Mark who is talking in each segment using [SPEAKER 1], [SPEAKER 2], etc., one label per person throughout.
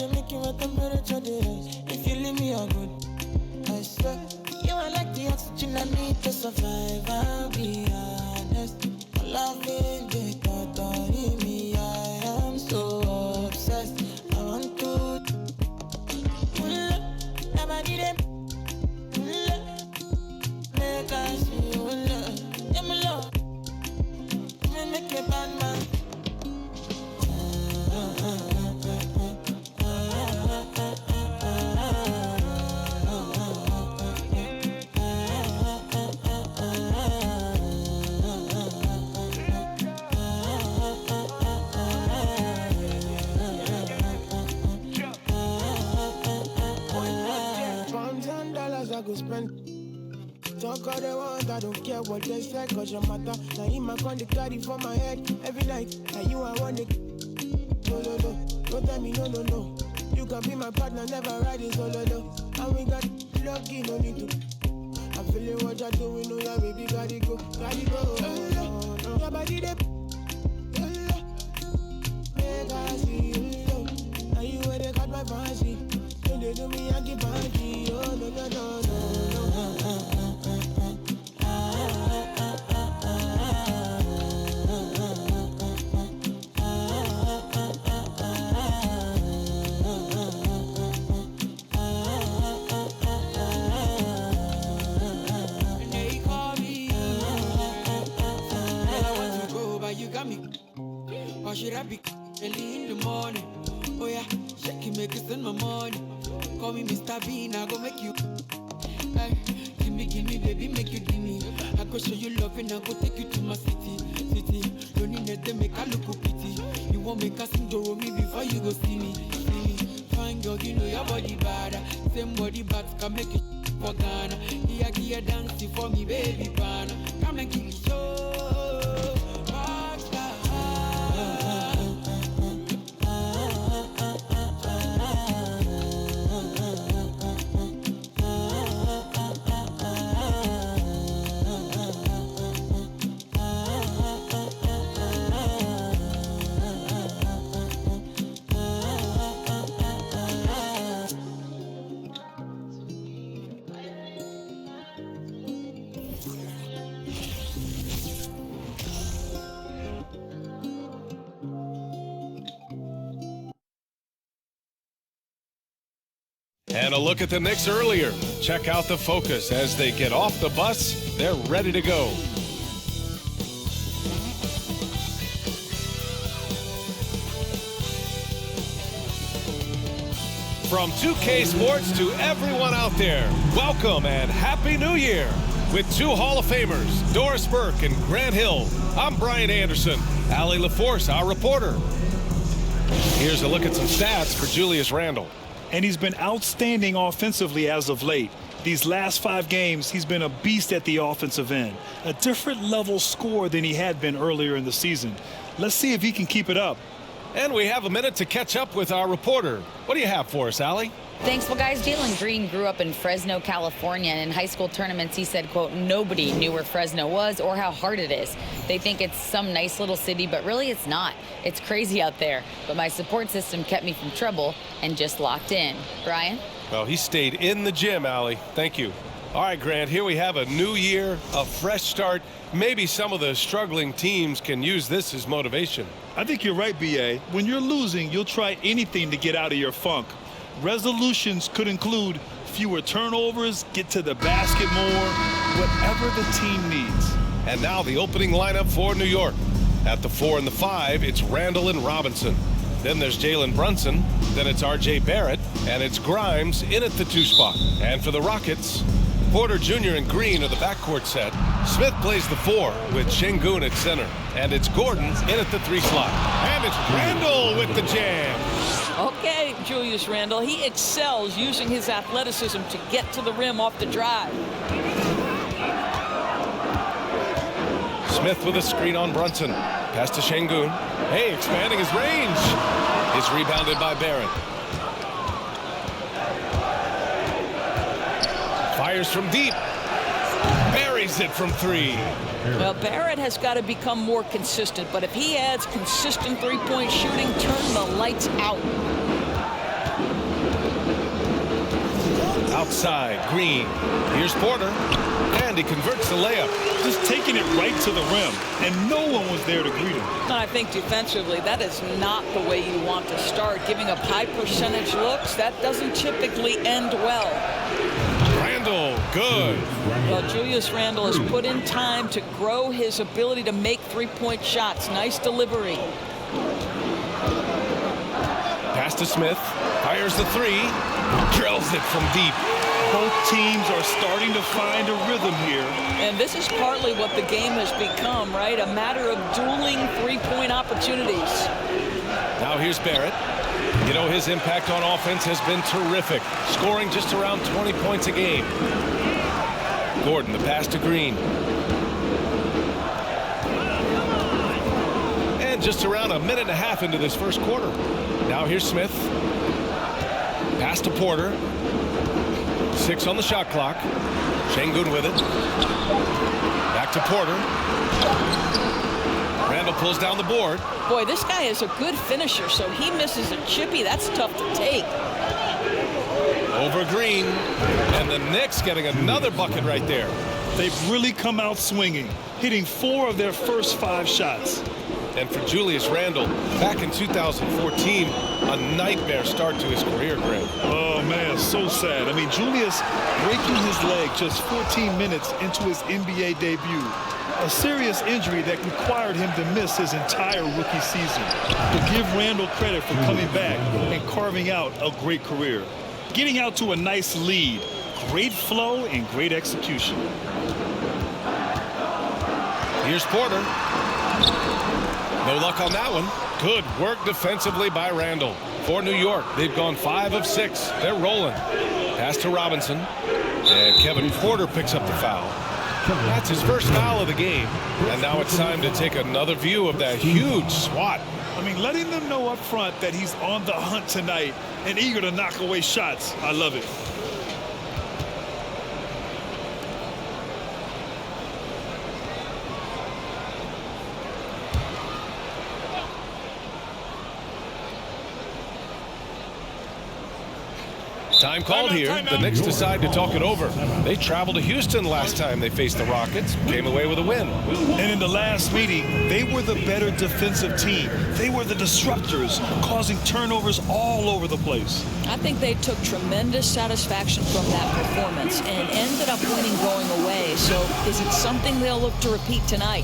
[SPEAKER 1] they make you a temperature rise. If you leave me, I'm good. I swear, you are like the oxygen I need to survive. I'll be honest. My love ain't the thought of me. I am so obsessed. I want to nobody them. Make I see you love. Yeah, my love. Make me bad man. $1,000 I could spend. Talk all they want, I don't care what they say, cause your matter. Now in my con, they carry for my head every night. And you, I want it. No, no, no. Don't tell me no, no, no. You can be my partner, never ride it solo, no. And we got lucky, no need to. I'm feeling what you're doing, oh yeah, baby, gotta go, gotta go. Your body, they make I see you, now you where they got my fancy. When they do me, I keep punky. Oh, no, no, no, no.
[SPEAKER 2] Or should I be early in the morning? Oh yeah, shake it, make it spend my money. Call me Mr. Bean, I go make you. Hey, give me, baby, make you give me. I go show you love and I go take you to my city. Don't need them, make I look pity. You won't make us sing to me before you go see me. Fine girl, you know your body bad. Same body bad can make it for Ghana. Here, dancing for me, baby, pana. Come and give me show.
[SPEAKER 3] And a look at the Knicks earlier. Check out the focus as they get off the bus. They're ready to go. From 2K Sports to everyone out there, welcome and Happy New Year. With two Hall of Famers, Doris Burke and Grant Hill, I'm Brian Anderson. Allie LaForce, our reporter. Here's a look at some stats for Julius Randle.
[SPEAKER 4] And he's been outstanding offensively as of late. These last 5 games, he's been a beast at the offensive end. A different level score than he had been earlier in the season. Let's see if he can keep it up.
[SPEAKER 3] And we have a minute to catch up with our reporter. What do you have for us, Allie?
[SPEAKER 5] Thanks. Well, guys, Jalen Green grew up in Fresno, California, and in high school tournaments, he said, quote, nobody knew where Fresno was or how hard it is. They think it's some nice little city, but really it's not. It's crazy out there. But my support system kept me from trouble and just locked in. Brian?
[SPEAKER 3] Well, he stayed in the gym, Allie. Thank you. All right, Grant, here we have a new year, a fresh start. Maybe some of the struggling teams can use this as motivation.
[SPEAKER 4] I think you're right, B.A. When you're losing, you'll try anything to get out of your funk. Resolutions could include fewer turnovers, get to the basket more, whatever the team needs.
[SPEAKER 3] And now the opening lineup for New York. At the 4 and the 5, it's Randle and Robinson. Then there's Jalen Brunson. Then it's R.J. Barrett. And it's Grimes in at the 2 spot. And for the Rockets, Porter Jr. and Green are the backcourt set. Smith plays the 4 with Şengün at center. And it's Gordon in at the 3 slot. And it's Randle with the jam.
[SPEAKER 6] Okay, Julius Randle, he excels using his athleticism to get to the rim off the drive.
[SPEAKER 3] Smith with a screen on Brunson. Pass to Şengün. Hey, expanding his range. It's rebounded by Barrett. Fires from deep. Buries it from 3.
[SPEAKER 6] Well, Barrett has got to become more consistent, but if he adds consistent three-point shooting, turn the lights out.
[SPEAKER 3] outside. Green. Here's Porter. And he converts the layup.
[SPEAKER 4] Just taking it right to the rim, and no one was there to greet him.
[SPEAKER 6] I think defensively, that is not the way you want to start. Giving up high percentage looks, that doesn't typically end well.
[SPEAKER 3] Randle, good.
[SPEAKER 6] Well, Julius Randle has put in time to grow his ability to make three-point shots. Nice delivery.
[SPEAKER 3] Pass to Smith. Fires the three. Drills it from deep.
[SPEAKER 4] Both teams are starting to find a rhythm here.
[SPEAKER 6] And this is partly what the game has become, right? A matter of dueling three-point opportunities.
[SPEAKER 3] Now here's Barrett. You know, his impact on offense has been terrific, scoring just around 20 points a game. Gordon, the pass to Green. And just around a minute and a half into this first quarter. Now here's Smith. Pass to Porter. 6 on the shot clock. Şengün with it. Back to Porter. Randle pulls down the board.
[SPEAKER 6] Boy, this guy is a good finisher, so he misses a chippy. That's tough to take.
[SPEAKER 3] Over Green. And the Knicks getting another bucket right there.
[SPEAKER 4] They've really come out swinging, hitting 4 of their first 5 shots.
[SPEAKER 3] And for Julius Randle, back in 2014, a nightmare start to his career, Greg.
[SPEAKER 4] Oh, man, so sad. I mean, Julius breaking his leg just 14 minutes into his NBA debut. A serious injury that required him to miss his entire rookie season. But give Randle credit for coming back and carving out a great career. Getting out to a nice lead, great flow, and great execution.
[SPEAKER 3] Here's Porter. No luck on that one. Good work defensively by Randle. For New York, they've gone 5 of 6. They're rolling. Pass to Robinson. And Kevin Porter picks up the foul. That's his first foul of the game. And now it's time to take another view of that huge swat.
[SPEAKER 4] I mean, letting them know up front that he's on the hunt tonight and eager to knock away shots. I love it.
[SPEAKER 3] Time called here. The Knicks decide to talk it over. They traveled to Houston last time they faced the Rockets, came away with a win.
[SPEAKER 4] And in the last meeting, they were the better defensive team. They were the disruptors, causing turnovers all over the place.
[SPEAKER 6] I think they took tremendous satisfaction from that performance and ended up winning going away. So is it something they'll look to repeat tonight?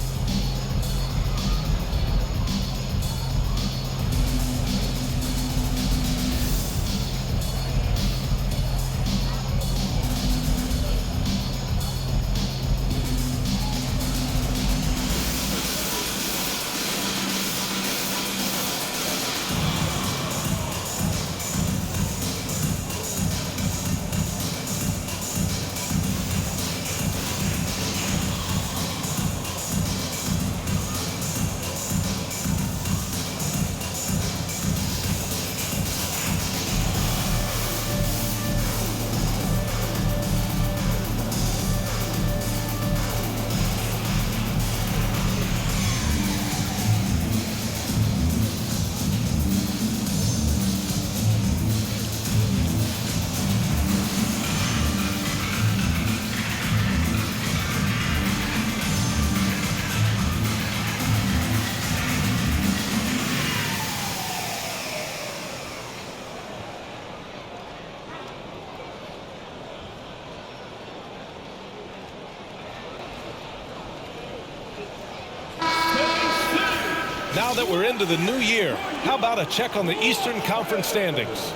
[SPEAKER 3] Now that we're into the new year, how about a check on the Eastern Conference standings?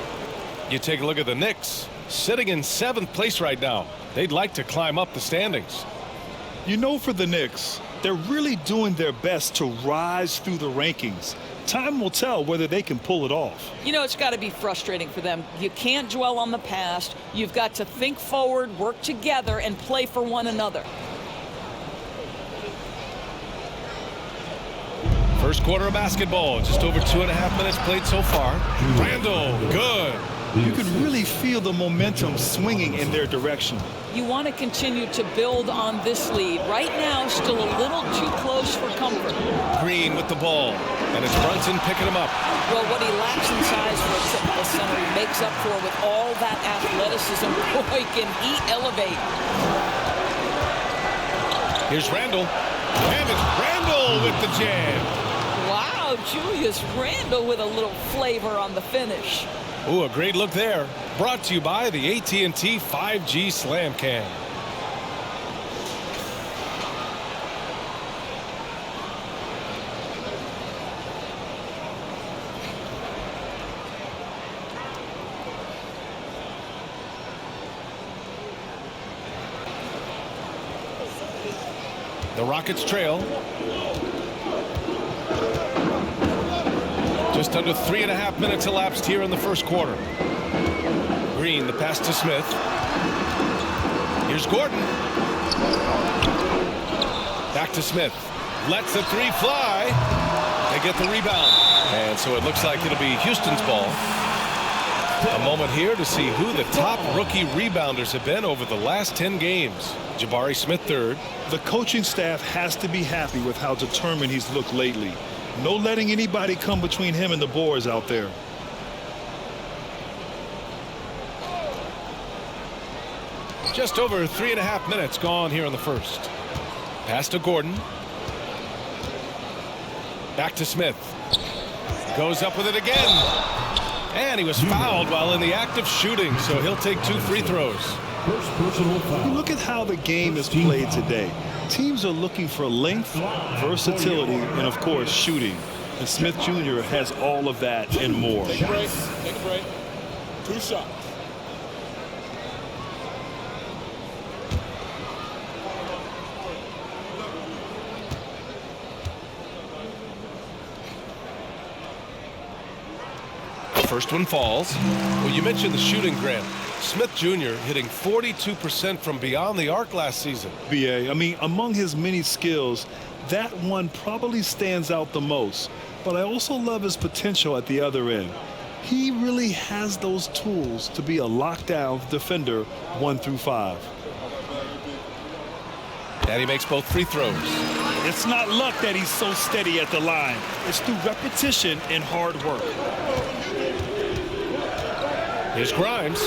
[SPEAKER 3] You take a look at the Knicks, sitting in 7th place right now. They'd like to climb up the standings.
[SPEAKER 4] You know, for the Knicks, they're really doing their best to rise through the rankings. Time will tell whether they can pull it off.
[SPEAKER 6] You know, it's got to be frustrating for them. You can't dwell on the past. You've got to think forward, work together, and play for one another.
[SPEAKER 3] First quarter of basketball, just over 2.5 minutes played so far. Randle, good.
[SPEAKER 4] You can really feel the momentum swinging in their direction.
[SPEAKER 6] You want to continue to build on this lead. Right now, still a little too close for comfort.
[SPEAKER 3] Green with the ball. And it's Brunson picking him up.
[SPEAKER 6] Well, what he lacks in size for a typical center, he makes up for with all that athleticism. Boy, can he elevate.
[SPEAKER 3] Here's Randle. And it's Randle with the jam.
[SPEAKER 6] Wow, Julius Randle with a little flavor on the finish.
[SPEAKER 3] Ooh, a great look there. Brought to you by the AT&T 5G Slam Cam. The Rockets trail. Just under 3.5 minutes elapsed here in the first quarter. Green, the pass to Smith. Here's Gordon. Back to Smith. Lets the three fly. They get the rebound. And so it looks like it'll be Houston's ball. A moment here to see who the top rookie rebounders have been over the last 10 games. Jabari Smith third.
[SPEAKER 4] The coaching staff has to be happy with how determined he's looked lately. No letting anybody come between him and the boards out there.
[SPEAKER 3] Just over 3.5 minutes gone here in the first. Pass to Gordon. Back to Smith. Goes up with it again. And he was fouled while in the act of shooting, so he'll take 2 free throws.
[SPEAKER 4] Look at how the game is played today. Teams are looking for length, versatility, and of course shooting. And Smith Jr. has all of that and more.
[SPEAKER 7] Take a break. Take a break. 2 shots.
[SPEAKER 3] First one falls. Well, you mentioned the shooting, Grant. Smith Jr. hitting 42% from beyond the arc last season.
[SPEAKER 4] BA, I mean, among his many skills, that one probably stands out the most. But I also love his potential at the other end. He really has those tools to be a lockdown defender 1 through 5.
[SPEAKER 3] And he makes both free throws.
[SPEAKER 4] It's not luck that he's so steady at the line. It's through repetition and hard work.
[SPEAKER 3] Here's Grimes.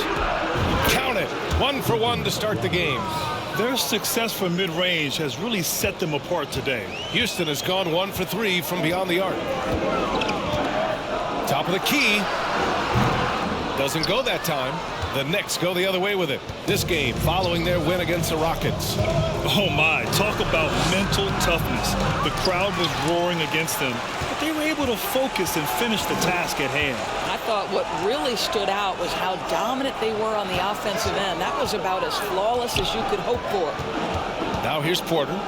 [SPEAKER 3] Count it. 1 for 1 to start the game.
[SPEAKER 4] Their success from mid-range has really set them apart today.
[SPEAKER 3] Houston has gone 1 for 3 from beyond the arc. Top of the key. Doesn't go that time. The Knicks go the other way with it. This game following their win against the Rockets.
[SPEAKER 4] Oh my, talk about mental toughness. The crowd was roaring against them, but they were able to focus and finish the task at hand.
[SPEAKER 6] I thought what really stood out was how dominant they were on the offensive end. That was about as flawless as you could hope for.
[SPEAKER 3] Now here's Porter.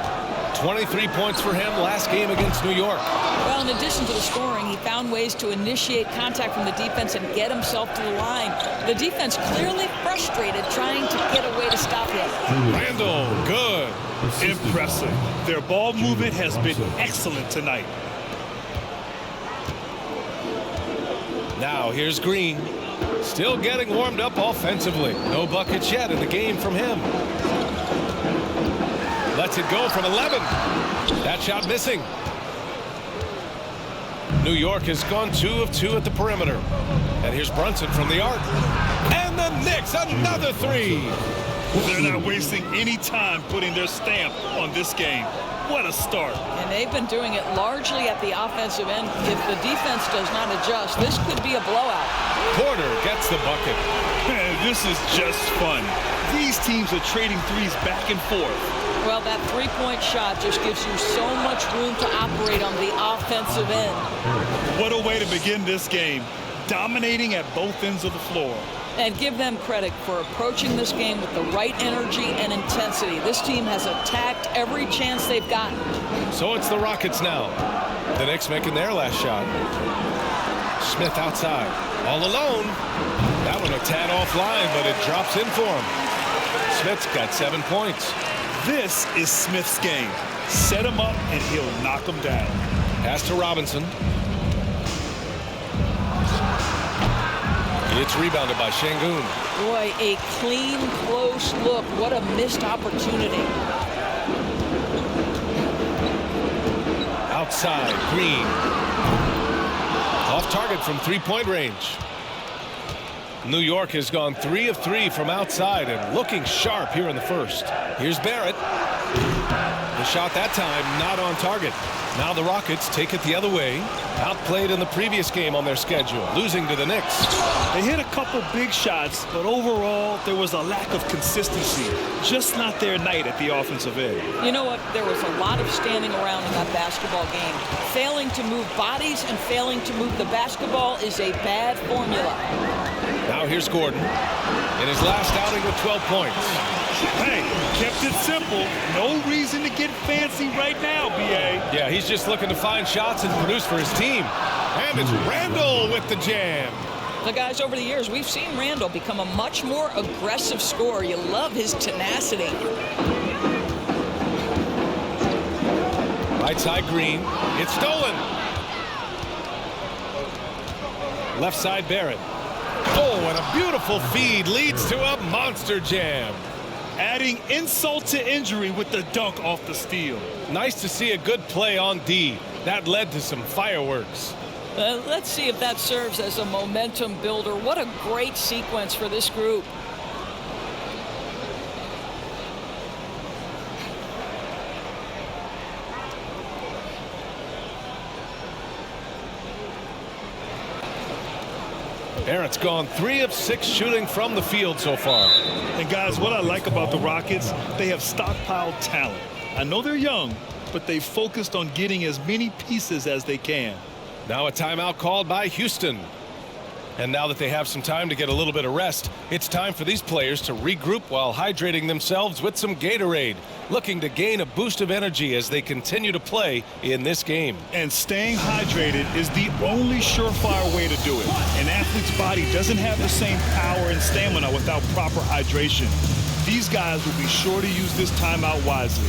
[SPEAKER 3] 23 points for him last game against New York.
[SPEAKER 6] Well, in addition to the scoring, he found ways to initiate contact from the defense and get himself to the line. The defense clearly frustrated trying to get a way to stop him.
[SPEAKER 3] Randle, good.
[SPEAKER 4] Impressive. Their ball movement has been excellent tonight.
[SPEAKER 3] Now here's Green. Still getting warmed up offensively. No buckets yet in the game from him. Lets it go from 11. That shot missing. New York has gone 2 of 2 at the perimeter. And here's Brunson from the arc. And the Knicks, another 3.
[SPEAKER 4] They're not wasting any time putting their stamp on this game. What a start.
[SPEAKER 6] And they've been doing it largely at the offensive end. If the defense does not adjust, this could be a blowout.
[SPEAKER 3] Porter gets the bucket.
[SPEAKER 4] Man, this is just fun. These teams are trading threes back and forth.
[SPEAKER 6] Well, that three-point shot just gives you so much room to operate on the offensive end.
[SPEAKER 4] What a way to begin this game. Dominating at both ends of the floor.
[SPEAKER 6] And give them credit for approaching this game with the right energy and intensity. This team has attacked every chance they've gotten.
[SPEAKER 3] So it's the Rockets now. The Knicks making their last shot. Smith outside. All alone. That one a tad offline, but it drops in for him. Smith's got 7 points.
[SPEAKER 4] This is Smith's game. Set him up and he'll knock him down.
[SPEAKER 3] Pass to Robinson. It's rebounded by Şengün.
[SPEAKER 6] Boy, a clean, close look. What a missed opportunity.
[SPEAKER 3] outside. Green. Off target from three-point range. New York has gone 3 of 3 from outside and looking sharp here in the first. Here's Barrett. The shot that time not on target. Now the Rockets take it the other way. Outplayed in the previous game on their schedule, losing to the Knicks.
[SPEAKER 4] They hit a couple big shots, but overall there was a lack of consistency. Just not their night at the offensive end.
[SPEAKER 6] You know what? There was a lot of standing around in that basketball game. Failing to move bodies and failing to move the basketball is a bad formula.
[SPEAKER 3] Now here's Gordon in his last outing with 12 points.
[SPEAKER 4] Hey, kept it simple. No reason to get fancy right now, B.A.
[SPEAKER 3] Yeah, he's just looking to find shots and produce for his team. And it's Randle with the jam.
[SPEAKER 6] So guys, over the years, we've seen Randle become a much more aggressive scorer. You love his tenacity.
[SPEAKER 3] Right side Green. It's stolen. Left side Barrett. Oh, and a beautiful feed leads to a monster jam.
[SPEAKER 4] Adding insult to injury with the dunk off the steal.
[SPEAKER 3] Nice to see a good play on D. That led to some fireworks.
[SPEAKER 6] Let's see if that serves as a momentum builder. What a great sequence for this group.
[SPEAKER 3] Barrett's gone 3 of 6 shooting from the field so far.
[SPEAKER 4] And guys, what I like about the Rockets, they have stockpiled talent. I know they're young, but they focused on getting as many pieces as they can.
[SPEAKER 3] Now a timeout called by Houston. And now that they have some time to get a little bit of rest, it's time for these players to regroup while hydrating themselves with some Gatorade, looking to gain a boost of energy as they continue to play in this game.
[SPEAKER 4] And staying hydrated is the only surefire way to do it. An athlete's body doesn't have the same power and stamina without proper hydration. These guys will be sure to use this timeout wisely.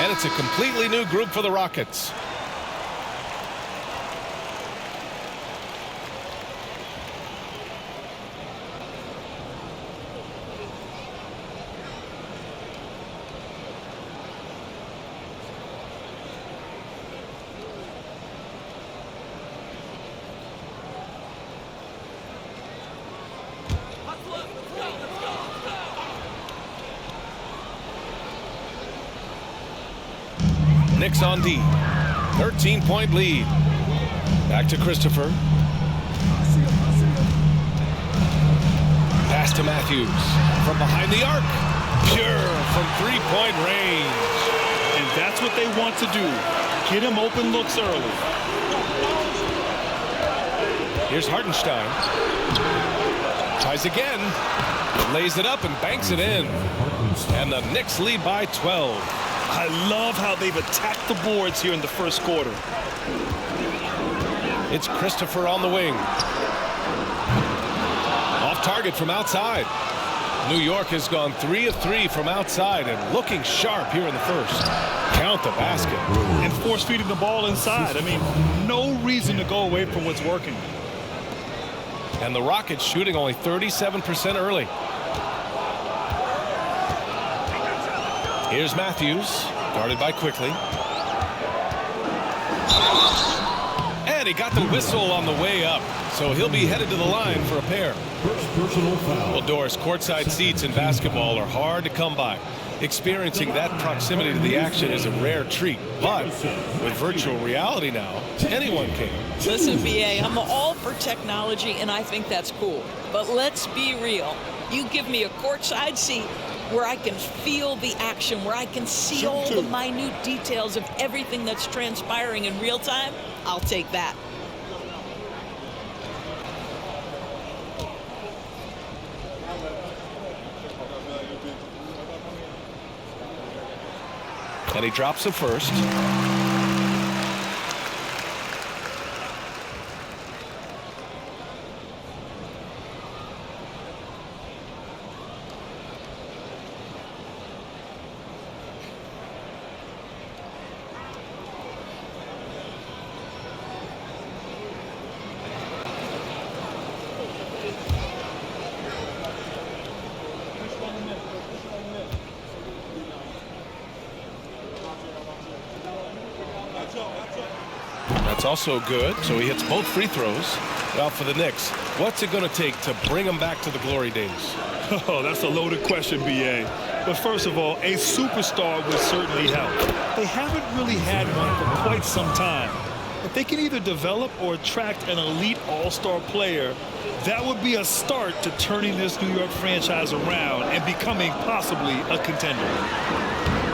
[SPEAKER 3] And it's a completely new group for the Rockets. Knicks on D. 13-point lead. Back to Christopher. Pass to Matthews. From behind the arc. Pure from three-point range.
[SPEAKER 4] And that's what they want to do. Get him open looks early.
[SPEAKER 3] Here's Hartenstein. Tries again. Lays it up and banks it in. And the Knicks lead by 12.
[SPEAKER 4] I love how they've attacked the boards here in the first quarter.
[SPEAKER 3] It's Christopher on the wing. Off target from outside. New York has gone 3 of 3 from outside and looking sharp here in the first. Count the basket.
[SPEAKER 4] And force feeding the ball inside. I mean, no reason to go away from what's working.
[SPEAKER 3] And the Rockets shooting only 37% early. Here's Matthews, guarded by Quickly. And he got the whistle on the way up. So he'll be headed to the line for a pair.
[SPEAKER 8] First personal foul.
[SPEAKER 3] Well, Doris, courtside seats in basketball are hard to come by. Experiencing that proximity to the action is a rare treat. But with virtual reality now, anyone can.
[SPEAKER 6] Listen, BA, I'm all for technology, and I think that's cool. But let's be real. You give me a courtside seat where I can feel the action, where I can see all the minute details of everything that's transpiring in real time, I'll take that.
[SPEAKER 3] And he drops the first. That's also good, so he hits both free throws. Well, for the Knicks, what's it going to take to bring them back to the glory days?
[SPEAKER 4] Oh, that's a loaded question, B.A. But first of all, a superstar would certainly help. They haven't really had one for quite some time. If they can either develop or attract an elite all-star player, that would be a start to turning this New York franchise around and becoming possibly a contender.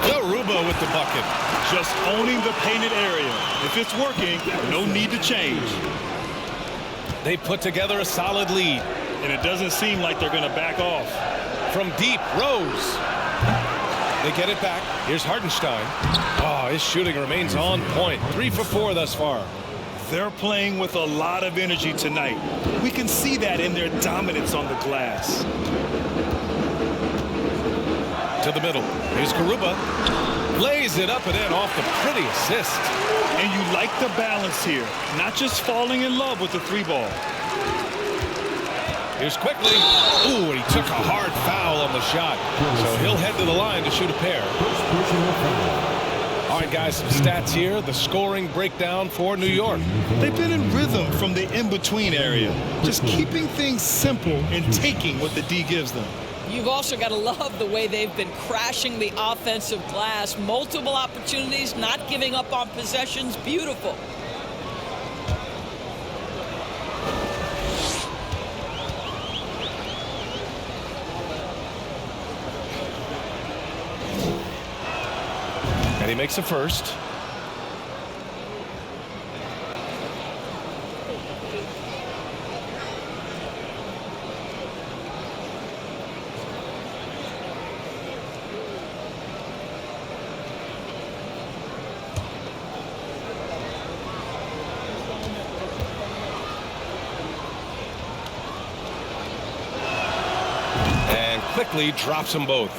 [SPEAKER 3] Garuba with the bucket.
[SPEAKER 4] Just owning the painted area. If it's working, no need to change.
[SPEAKER 3] They put together a solid lead.
[SPEAKER 4] And it doesn't seem like they're going to back off.
[SPEAKER 3] From deep, Rose. They get it back. Here's Hartenstein. Oh, his shooting remains on point. 3 for 4 thus far.
[SPEAKER 4] They're playing with a lot of energy tonight. We can see that in their dominance on the glass.
[SPEAKER 3] To the middle. Here's Garuba. Lays it up and in off the pretty assist.
[SPEAKER 4] And you like the balance here. Not just falling in love with the three ball.
[SPEAKER 3] Here's quickly. Ooh, and he took a hard foul on the shot. So he'll head to the line to shoot a pair. All right, guys, some stats here. The scoring breakdown for New York.
[SPEAKER 4] They've been in rhythm from the in-between area. Just keeping things simple and taking what the D gives them.
[SPEAKER 6] You've also got to love the way they've been crashing the offensive glass. Multiple opportunities, not giving up on possessions. Beautiful.
[SPEAKER 3] And he makes a first. Quickly drops them both.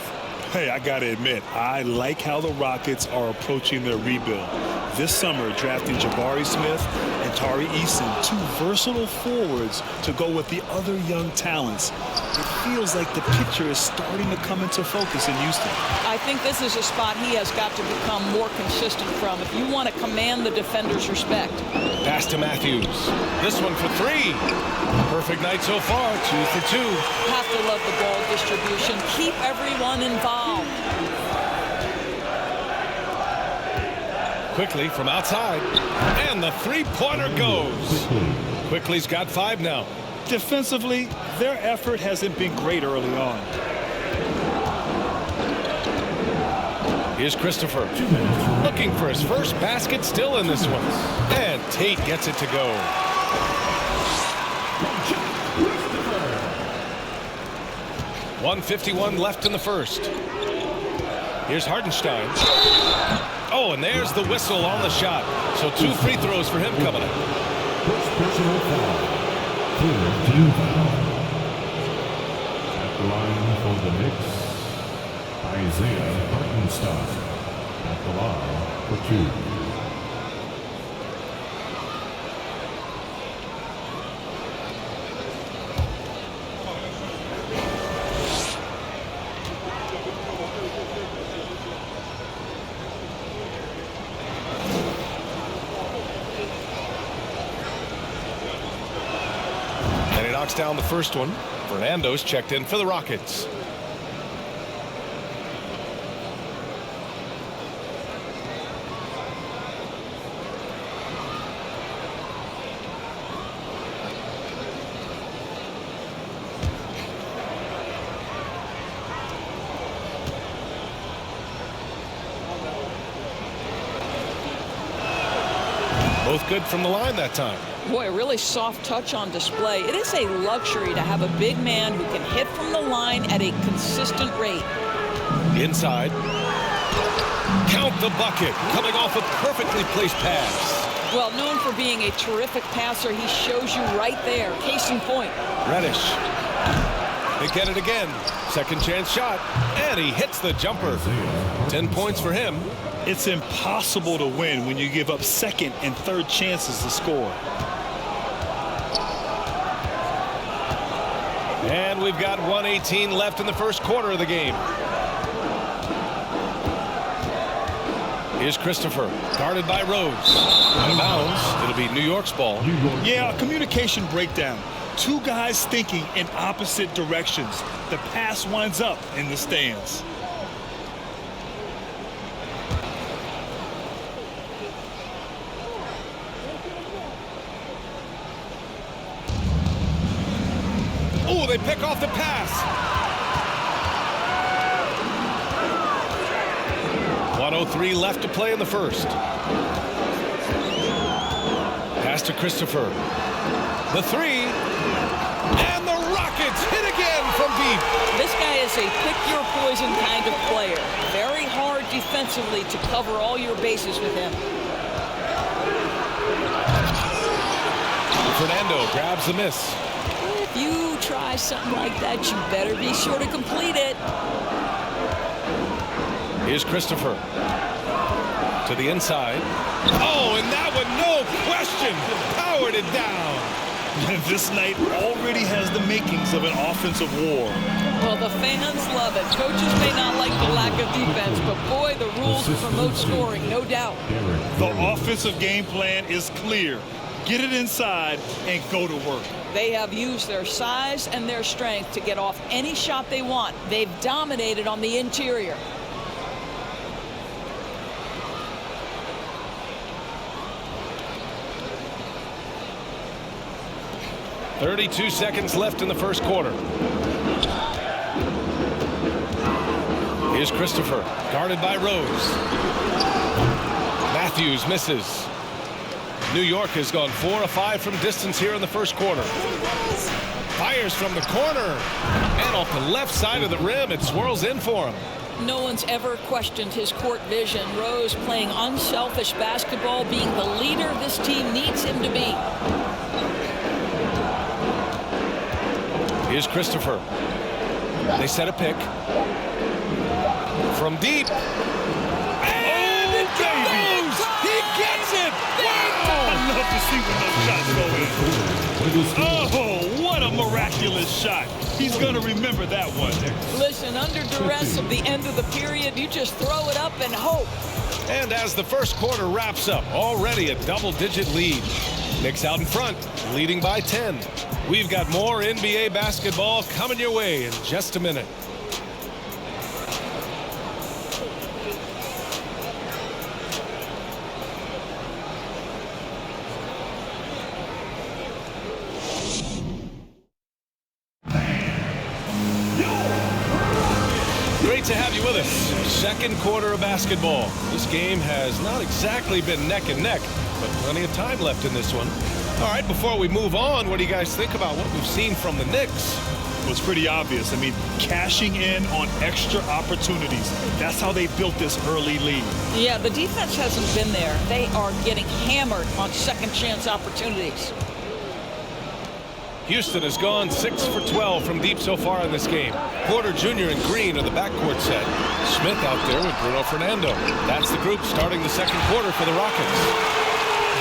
[SPEAKER 4] Hey, I got to admit, I like how the Rockets are approaching their rebuild. This summer, drafting Jabari Smith and Tari Eason, two versatile forwards to go with the other young talents. It feels like the picture is starting to come into focus in Houston.
[SPEAKER 6] I think this is a spot he has got to become more consistent from if you want to command the defender's respect.
[SPEAKER 3] Pass to Matthews. This one for 3. Perfect night so far, 2 for 2.
[SPEAKER 6] Have to love the ball distribution. Keep everyone involved.
[SPEAKER 3] Quickly from outside. And the three-pointer goes. Quickly's got 5 now.
[SPEAKER 4] Defensively, their effort hasn't been great early on.
[SPEAKER 3] Here's Christopher. Looking for his first basket, still in this one. And Tate gets it to go. .151 left in the first. Here's Hartenstein. Oh, and there's the whistle on the shot. So 2 free throws for him coming up.
[SPEAKER 8] First personal foul. Team foul. At the line for the Knicks, Isaiah Hartenstein. At the line for 2.
[SPEAKER 3] knocks down the first one. Fernando's checked in for the Rockets. Both good from the line that time.
[SPEAKER 6] Boy, a really soft touch on display. It is a luxury to have a big man who can hit from the line at a consistent rate.
[SPEAKER 3] Inside. Count the bucket. Coming off a perfectly placed pass.
[SPEAKER 6] Well, known for being a terrific passer, he shows you right there. Case in point.
[SPEAKER 3] Reddish. They get it again. Second chance shot. And he hits the jumper. 10 points for him.
[SPEAKER 4] It's impossible to win when you give up second and third chances to score.
[SPEAKER 3] And we've got 1:18 left in the first quarter of the game. Here's Christopher, guarded by Rose. Out of bounds. It'll be New York's ball.
[SPEAKER 4] Yeah, a communication breakdown. Two guys thinking in opposite directions. The pass winds up in the stands.
[SPEAKER 3] Oh, they pick off the pass. 1:03 left to play in the first. Pass to Christopher. The three. And the Rockets hit again from deep.
[SPEAKER 6] This guy is a pick-your-poison kind of player. Very hard defensively to cover all your bases with him.
[SPEAKER 3] Fernando grabs the miss.
[SPEAKER 6] If you try something like that, you better be sure to complete it.
[SPEAKER 3] Here's Christopher. To the inside. Oh, and that one, no question, powered it down.
[SPEAKER 4] This night already has the makings of an offensive war.
[SPEAKER 6] Well, the fans love it. Coaches may not like the lack of defense, but boy, the rules promote scoring, no doubt.
[SPEAKER 4] The offensive game plan is clear. Get it inside and go to work.
[SPEAKER 6] They have used their size and their strength to get off any shot they want. They've dominated on the interior.
[SPEAKER 3] .32 seconds left in the first quarter. Here's Christopher, guarded by Rose. Matthews misses. New York has gone 4 of 5 from distance here in the first quarter. Fires from the corner. And off the left side of the rim, it swirls in for him.
[SPEAKER 6] No one's ever questioned his court vision. Rose playing unselfish basketball, being the leader this team needs him to be.
[SPEAKER 3] Here's Christopher. They set a pick. From deep. And it goes! He gets it!
[SPEAKER 4] I love to see when those shots go in. Oh, what a miraculous shot. He's going to remember that one.
[SPEAKER 6] Listen, under duress of the end of the period, you just throw it up and hope.
[SPEAKER 3] And as the first quarter wraps up, already a double-digit lead. Knicks out in front, leading by 10. We've got more NBA basketball coming your way in just a minute. Great to have you with us. Second quarter of basketball. This game has not exactly been neck and neck, but plenty of time left in this one. All right, before we move on, what do you guys think about what we've seen from the Knicks?
[SPEAKER 4] Well, it's pretty obvious. I mean, cashing in on extra opportunities. That's how they built this early lead.
[SPEAKER 6] Yeah, the defense hasn't been there. They are getting hammered on second chance opportunities.
[SPEAKER 3] Houston has gone 6 for 12 from deep so far in this game. Porter Jr. and Green are the backcourt set. Smith out there with Bruno Fernando. That's the group starting the second quarter for the Rockets.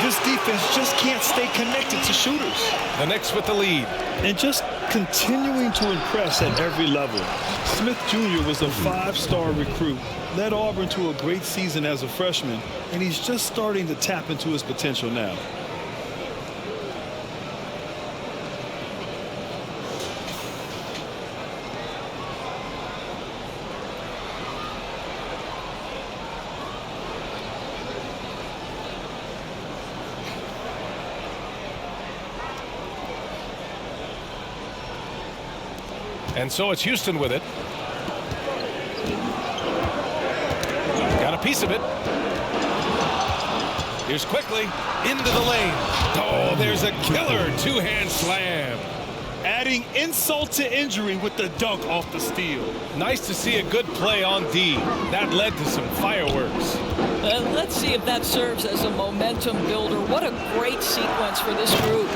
[SPEAKER 4] This defense just can't stay connected to shooters.
[SPEAKER 3] The Knicks with the lead.
[SPEAKER 4] And just continuing to impress at every level. Smith Jr. was a 5-star recruit, led Auburn to a great season as a freshman, and he's just starting to tap into his potential now.
[SPEAKER 3] And so it's Houston with it. Got a piece of it. Here's quickly into the lane. Oh, there's a killer two-hand slam.
[SPEAKER 4] Adding insult to injury with the dunk off the steal.
[SPEAKER 3] Nice to see a good play on D. That led to some fireworks.
[SPEAKER 6] Let's see if that serves as a momentum builder. What a great sequence for this group.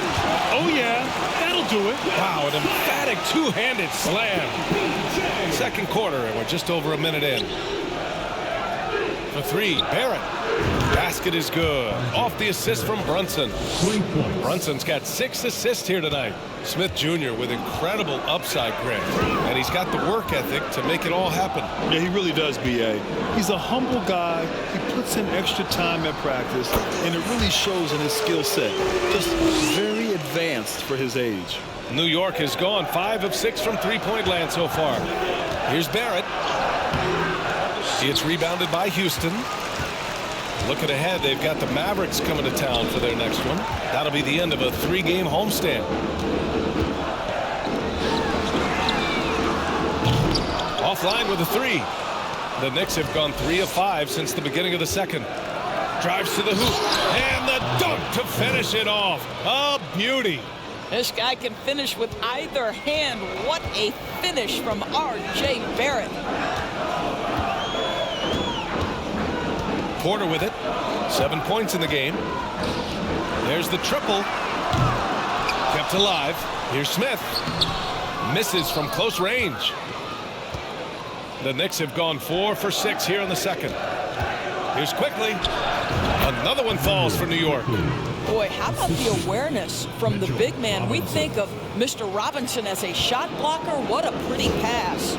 [SPEAKER 4] Oh, yeah, that'll do it.
[SPEAKER 3] Wow, an emphatic two-handed slam. Second quarter, and we're just over a minute in. For three, Barrett. Basket is good. Off the assist from Brunson. Brunson's got 6 assists here tonight. Smith Jr. with incredible upside grit. And he's got the work ethic to make it all happen.
[SPEAKER 4] Yeah, he really does, B.A. He's a humble guy. He puts in extra time at practice, and it really shows in his skill set. Just very advanced for his age.
[SPEAKER 3] New York has gone 5 of 6 from three-point land so far. Here's Barrett. It's rebounded by Houston. Looking ahead, they've got the Mavericks coming to town for their next one. That'll be the end of a 3-game homestand. Offline with a 3. The Knicks have gone 3 of 5 since the beginning of the second. Drives to the hoop, and the dunk to finish it off. A beauty.
[SPEAKER 6] This guy can finish with either hand. What a finish from R.J. Barrett.
[SPEAKER 3] Porter with it. 7 points in the game. There's the triple. Kept alive. Here's Smith. Misses from close range. The Knicks have gone 4 for 6 here in the second. Here's quickly. Another one falls for New York.
[SPEAKER 6] Boy, how about the awareness from the big man? We think of Mr. Robinson as a shot blocker. What a pretty pass.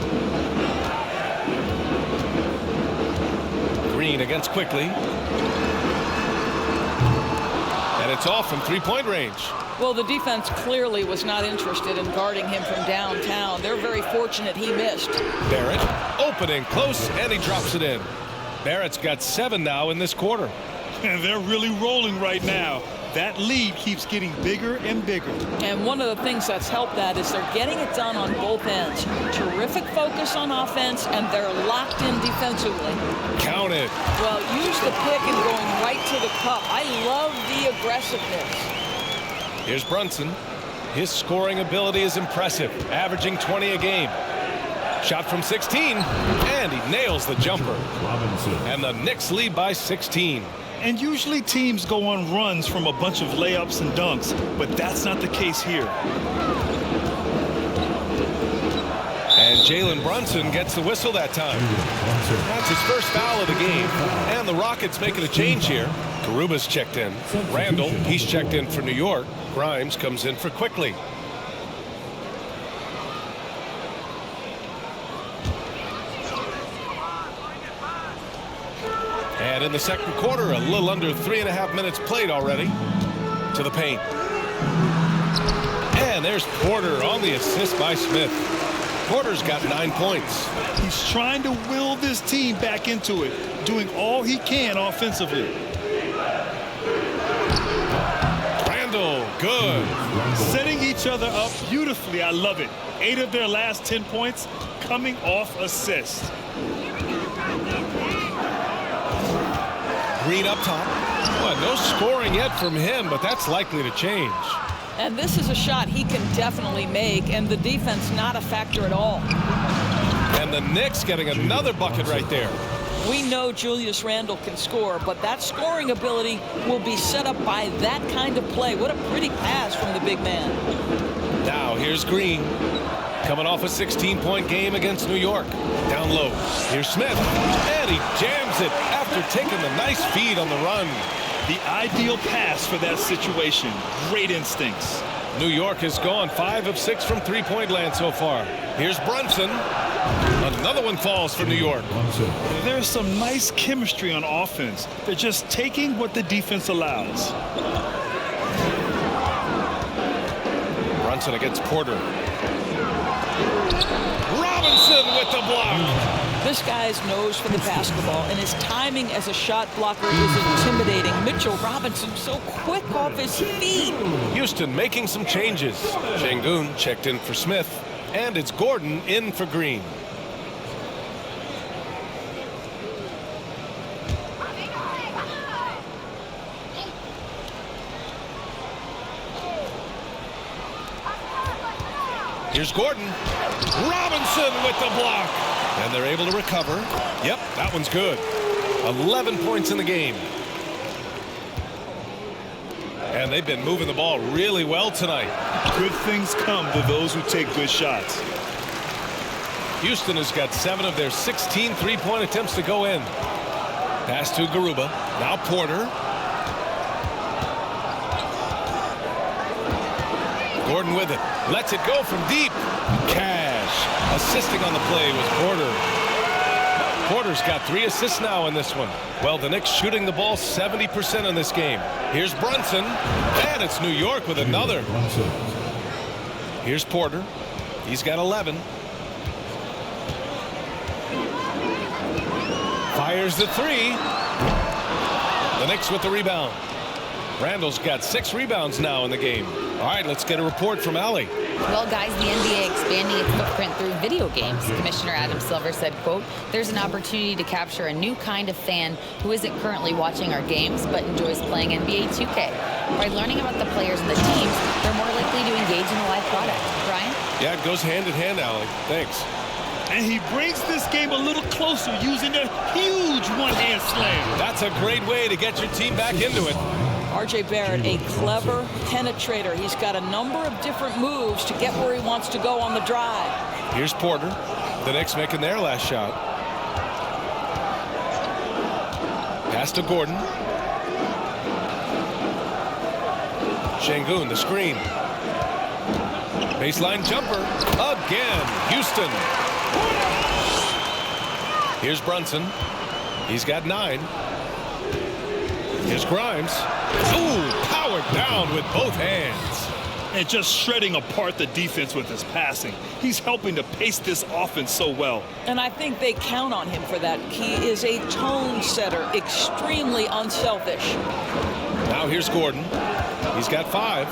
[SPEAKER 3] Green against quickly. And it's off from three-point range.
[SPEAKER 6] Well, the defense clearly was not interested in guarding him from downtown. They're very fortunate he missed.
[SPEAKER 3] Barrett opening close, and he drops it in. Barrett's got 7 now in this quarter.
[SPEAKER 4] And they're really rolling right now. That lead keeps getting bigger and bigger.
[SPEAKER 6] And one of the things that's helped that is they're getting it done on both ends. Terrific focus on offense, and they're locked in defensively.
[SPEAKER 3] Count it.
[SPEAKER 6] Well, use the pick and going right to the cup. I love the aggressiveness.
[SPEAKER 3] Here's Brunson. His scoring ability is impressive, averaging 20 a game. Shot from 16, and he nails the jumper. And the Knicks lead by 16.
[SPEAKER 4] And usually teams go on runs from a bunch of layups and dunks, but that's not the case here.
[SPEAKER 3] And Jalen Brunson gets the whistle that time. That's his first foul of the game. And the Rockets making a change here. Garuba's checked in. Randle, he's checked in for New York. Grimes comes in for quickly. And in the second quarter, a little under 3.5 minutes played already. To the paint. And there's Porter on the assist by Smith. Porter's got 9 points.
[SPEAKER 4] He's trying to will this team back into it, doing all he can offensively.
[SPEAKER 3] Randle, good.
[SPEAKER 4] Setting each other up beautifully. I love it. 8 of their last 10 points coming off assists.
[SPEAKER 3] Green up top. Well, no scoring yet from him, but that's likely to change.
[SPEAKER 6] And this is a shot he can definitely make, and the defense not a factor at all.
[SPEAKER 3] And the Knicks getting another bucket right there.
[SPEAKER 6] We know Julius Randle can score, but that scoring ability will be set up by that kind of play. What a pretty pass from the big man.
[SPEAKER 3] Now here's Green. Coming off a 16-point game against New York. Down low. Here's Smith. And he jams it after taking the nice feed on the run.
[SPEAKER 4] The ideal pass for that situation. Great instincts.
[SPEAKER 3] New York has gone 5 of 6 from three-point land so far. Here's Brunson. Another one falls for New York.
[SPEAKER 4] There's some nice chemistry on offense. They're just taking what the defense allows.
[SPEAKER 3] Brunson against Porter. Robinson with the block.
[SPEAKER 6] This guy's nose for the basketball, and his timing as a shot blocker is intimidating. Mitchell Robinson so quick off his feet.
[SPEAKER 3] Houston making some changes. Şengün checked in for Smith. And it's Gordon in for Green. Here's Gordon. Robinson with the block. And they're able to recover. Yep, that one's good. 11 points in the game. And they've been moving the ball really well tonight.
[SPEAKER 4] Good things come to those who take good shots.
[SPEAKER 3] Houston has got 7 of their 16 three-point attempts to go in. Pass to Garuba. Now Porter. Gordon with it. Lets it go from deep. Cash. Assisting on the play was Porter. Porter's got 3 assists now in this one. Well, the Knicks shooting the ball 70% in this game. Here's Brunson. And it's New York with another. Here's Porter. He's got 11. Fires the 3. The Knicks with the rebound. Randle's got 6 rebounds now in the game. All right, let's get a report from Allie.
[SPEAKER 5] Well, guys, the NBA expanding its footprint through video games. Commissioner Adam Silver said, quote, "There's an opportunity to capture a new kind of fan who isn't currently watching our games but enjoys playing NBA 2K. By learning about the players and the teams, they're more likely to engage in the live product." Brian?
[SPEAKER 3] Yeah, it goes hand in hand, Allie. Thanks.
[SPEAKER 4] And he brings this game a little closer using a huge one-hand slam.
[SPEAKER 3] That's a great way to get your team back into it.
[SPEAKER 6] R.J. Barrett, a clever penetrator. He's got a number of different moves to get where he wants to go on the drive.
[SPEAKER 3] Here's Porter. The Knicks making their last shot. Pass to Gordon. Şengün, the screen. Baseline jumper. Again. Houston. Here's Brunson. He's got 9. Here's Grimes. Ooh, powered down with both hands.
[SPEAKER 4] And just shredding apart the defense with his passing. He's helping to pace this offense so well.
[SPEAKER 6] And I think they count on him for that. He is a tone setter, extremely unselfish.
[SPEAKER 3] Now here's Gordon. He's got 5.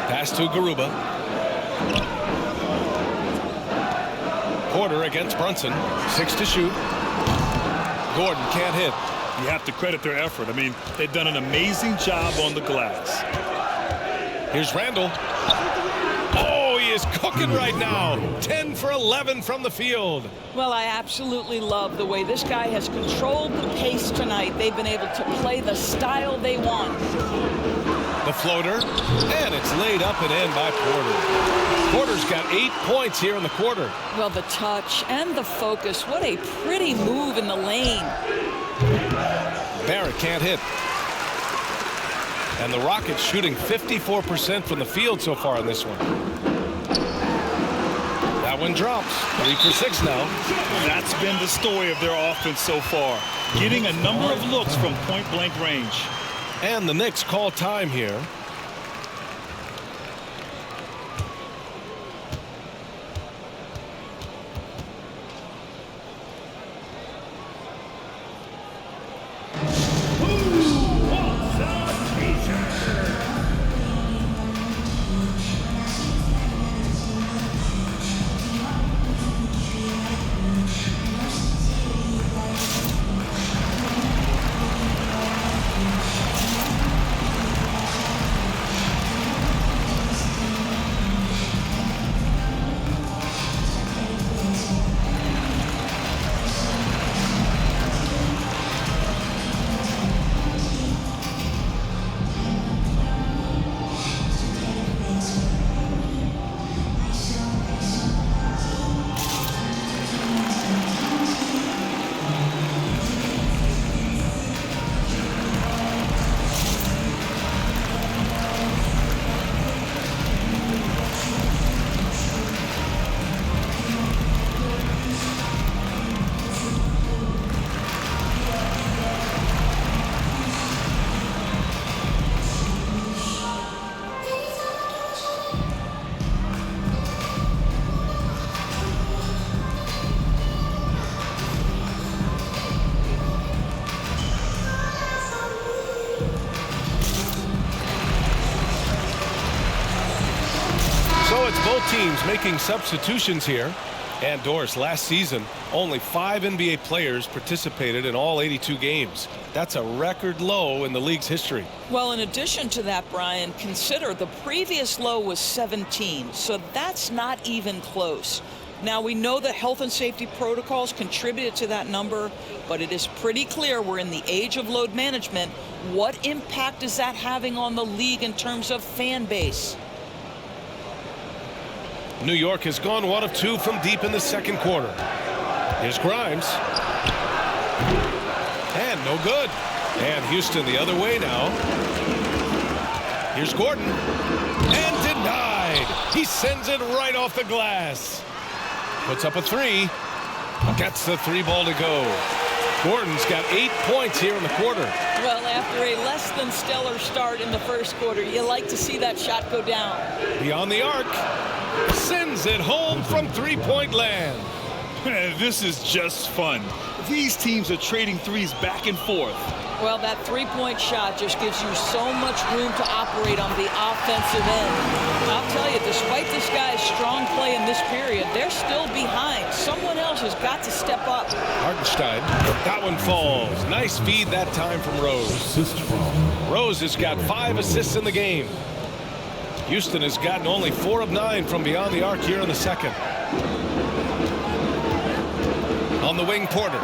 [SPEAKER 3] Pass to Garuba. Porter against Brunson. 6 to shoot. Gordon can't hit.
[SPEAKER 4] You have to credit their effort. I mean, they've done an amazing job on the glass.
[SPEAKER 3] Here's Randle. Oh, he is cooking right now. 10 for 11 from the field.
[SPEAKER 6] Well, I absolutely love the way this guy has controlled the pace tonight. They've been able to play the style they want.
[SPEAKER 3] The floater, and it's laid up and in by Porter. Porter's got 8 points here in the quarter.
[SPEAKER 6] Well, the touch and the focus. What a pretty move in the lane.
[SPEAKER 3] Barrett can't hit. And the Rockets shooting 54% from the field so far in this one. That one drops. 3 for 6 now.
[SPEAKER 4] That's been the story of their offense so far. Getting a number of looks from point-blank range.
[SPEAKER 3] And the Knicks call time here. teams making substitutions here. And Doris, last season, only 5 NBA players participated in all 82 games. That's a record low in the league's history.
[SPEAKER 6] Well, in addition to that, Brian, consider the previous low was 17, so that's not even close. Now, we know that health and safety protocols contributed to that number, but it is pretty clear we're in the age of load management. What impact is that having on the league in terms of fan base?
[SPEAKER 3] New York has gone 1 of 2 from deep in the second quarter. Here's Grimes. And no good. And Houston the other way now. Here's Gordon. And denied. He sends it right off the glass. Puts up a 3. Gets the 3 ball to go. Gordon's got 8 points here in the quarter.
[SPEAKER 6] Well, after a less than stellar start in the first quarter, you like to see that shot go down.
[SPEAKER 3] Beyond the arc. Sends it home from 3-point land.
[SPEAKER 4] This is just fun. These teams are trading threes back and forth.
[SPEAKER 6] Well, that 3-point shot just gives you so much room to operate on the offensive end. I'll tell you, despite this guy's strong play in this period, they're still behind. Someone else has got to step up.
[SPEAKER 3] Hartenstein. That one falls. Nice feed that time from Rose. Rose has got 5 assists in the game. Houston has gotten only 4 of 9 from beyond the arc here in the second. On the wing, Porter.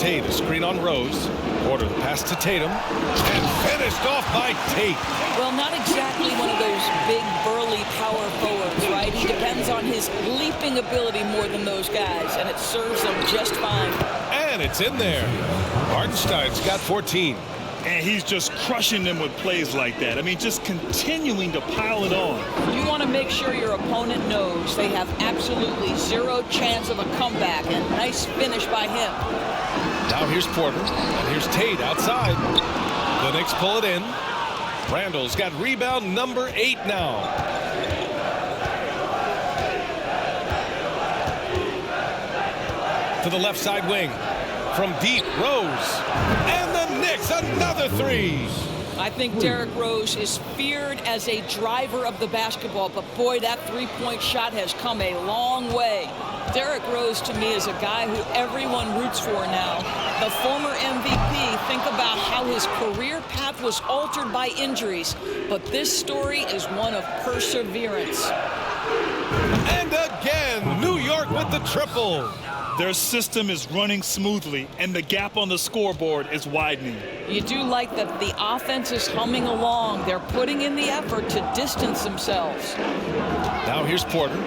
[SPEAKER 3] Tate, a screen on Rose. Porter, the pass to Tatum. And finished off by Tate.
[SPEAKER 6] Well, not exactly one of those big, burly power forwards, right? He depends on his leaping ability more than those guys, and it serves him just fine.
[SPEAKER 3] And it's in there. Hartenstein's got 14.
[SPEAKER 4] And he's just crushing them with plays like that. I mean, just continuing to pile it on.
[SPEAKER 6] You want to make sure your opponent knows they have absolutely 0 chance of a comeback, and nice finish by him.
[SPEAKER 3] Now here's Porter, and here's Tate outside. The Knicks pull it in. Randle's got rebound number 8 now. To the left side wing. From deep, Rose. And the Knicks, another 3.
[SPEAKER 6] I think Derrick Rose is feared as a driver of the basketball, but boy, that 3-point shot has come a long way. Derrick Rose, to me, is a guy who everyone roots for now. The former MVP, think about how his career path was altered by injuries, but this story is one of perseverance.
[SPEAKER 3] And again, New York with the triple.
[SPEAKER 4] Their system is running smoothly, and the gap on the scoreboard is widening.
[SPEAKER 6] You do like that the offense is humming along. They're putting in the effort to distance themselves.
[SPEAKER 3] Now here's Porter.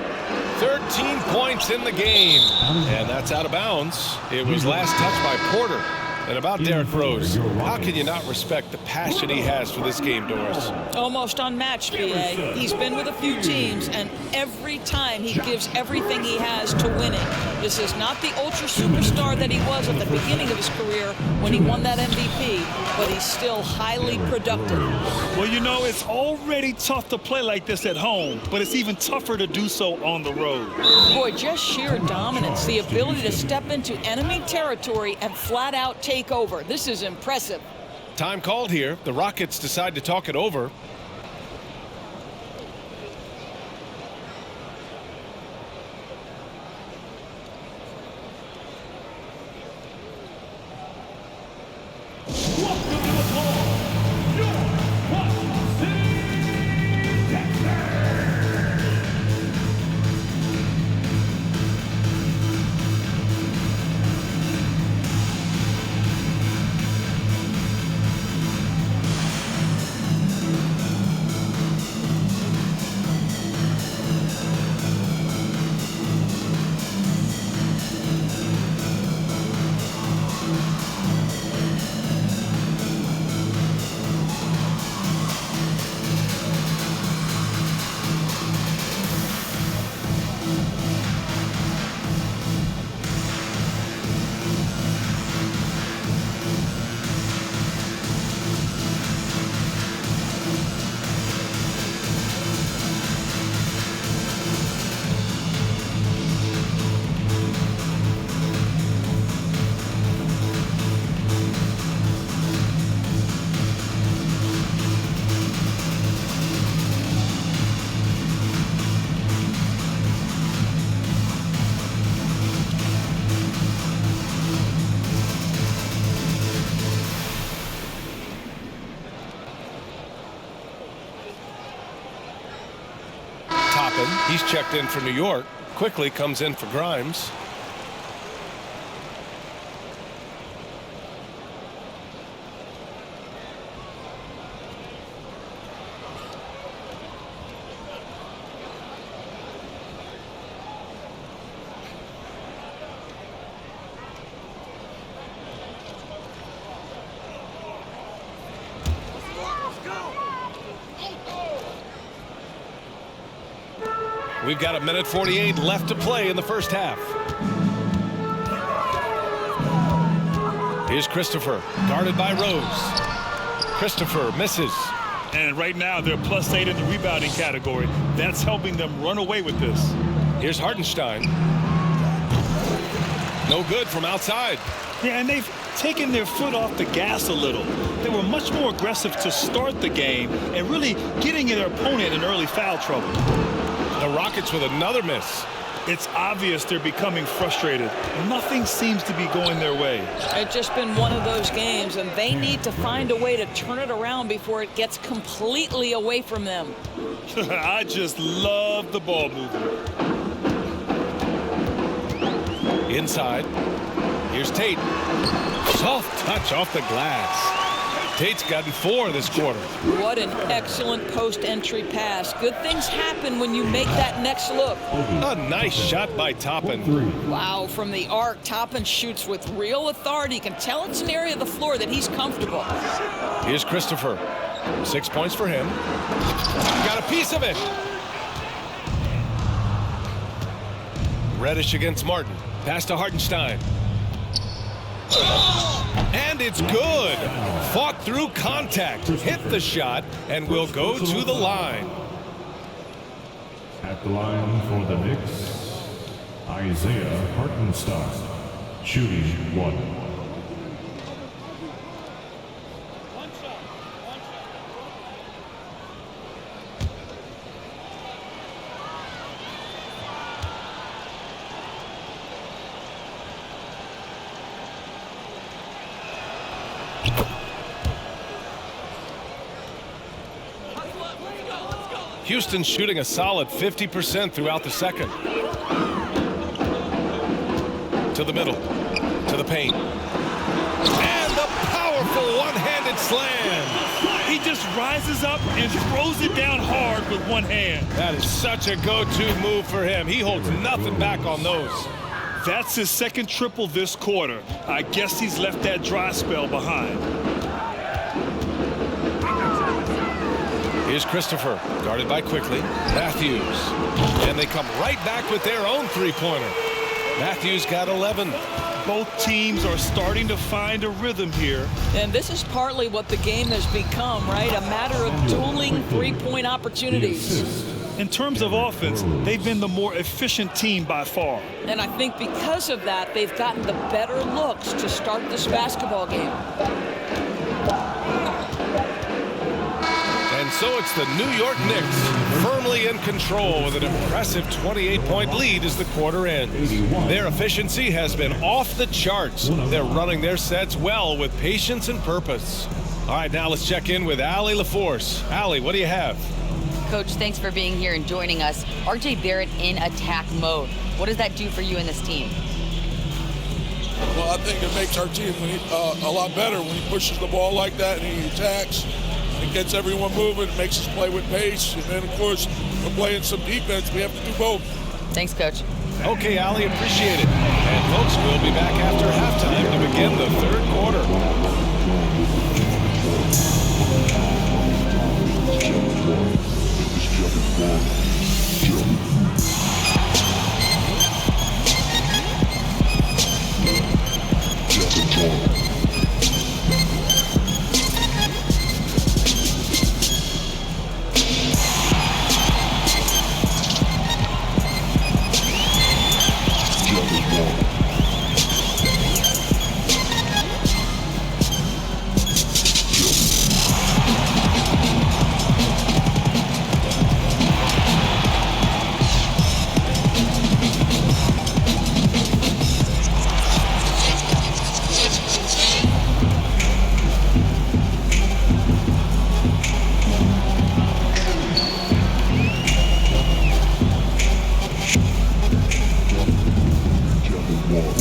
[SPEAKER 3] 13 points in the game. And that's out of bounds. It was last touched by Porter. And about Derrick Rose, how can you not respect the passion he has for this game, Doris?
[SPEAKER 6] Almost unmatched, B.A. He's been with a few teams, and every time he gives everything he has to winning. This is not the ultra superstar that he was at the beginning of his career when he won that MVP, but he's still highly productive.
[SPEAKER 4] Well, you know, it's already tough to play like this at home, but it's even tougher to do so on the road.
[SPEAKER 6] Boy, just sheer dominance, the ability to step into enemy territory and flat out take over. This is impressive.
[SPEAKER 3] Time called here. The Rockets decide to talk it over. He's checked in for New York. Quickly comes in for Grimes. We've got 1:48 left to play in the first half. Here's Christopher, guarded by Rose. Christopher misses.
[SPEAKER 4] And right now they're +8 in the rebounding category. That's helping them run away with this.
[SPEAKER 3] Here's Hartenstein. No good from outside.
[SPEAKER 4] Yeah, and they've taken their foot off the gas a little. They were much more aggressive to start the game and really getting their opponent in early foul trouble.
[SPEAKER 3] The Rockets with another miss.
[SPEAKER 4] It's obvious they're becoming frustrated. Nothing seems to be going their way.
[SPEAKER 6] It's just been one of those games, and they need to find a way to turn it around before it gets completely away from them.
[SPEAKER 4] I just love the ball movement.
[SPEAKER 3] Inside. Here's Tate. Soft touch off the glass. Tate's gotten 4 this quarter.
[SPEAKER 6] What an excellent post-entry pass. Good things happen when you make that next look.
[SPEAKER 3] A nice shot by Toppin.
[SPEAKER 6] Wow, from the arc, Toppin shoots with real authority. You can tell it's an area of the floor that he's comfortable.
[SPEAKER 3] Here's Christopher. 6 points for him. Got a piece of it. Reddish against Martin. Pass to Hartenstein. And it's good. Fought through contact, hit the shot, and will go to the line.
[SPEAKER 8] At the line for the Knicks, Isaiah Hartenstein, shooting 1.
[SPEAKER 3] Houston shooting a solid 50% throughout the second. To the middle, to the paint. And the powerful one-handed slam.
[SPEAKER 4] He just rises up and throws it down hard with one hand.
[SPEAKER 3] That is such a go-to move for him. He holds nothing back on those.
[SPEAKER 4] That's his second triple this quarter. I guess he's left that dry spell behind.
[SPEAKER 3] Here's Christopher, guarded by Quickly. Matthews. And they come right back with their own three-pointer. Matthews got 11.
[SPEAKER 4] Both teams are starting to find a rhythm here.
[SPEAKER 6] And this is partly what the game has become, right? A matter of dueling three-point opportunities.
[SPEAKER 4] In terms of offense, they've been the more efficient team by far.
[SPEAKER 6] And I think because of that, they've gotten the better looks to start this basketball game.
[SPEAKER 3] And so it's the New York Knicks firmly in control with an impressive 28-point lead as the quarter ends. Their efficiency has been off the charts. They're running their sets well with patience and purpose. All right, now let's check in with Allie LaForce. Allie, what do you have?
[SPEAKER 5] Coach, thanks for being here and joining us. RJ Barrett in attack mode. What does that do for you and this team?
[SPEAKER 7] Well, I think it makes our team a lot better when he pushes the ball like that and he attacks. It gets everyone moving, it makes us play with pace, and then, of course, we're playing some defense. We have to do both.
[SPEAKER 5] Thanks, Coach.
[SPEAKER 3] Okay, Allie, appreciate it. And, folks, we'll be back after halftime to begin the third quarter.
[SPEAKER 9] more.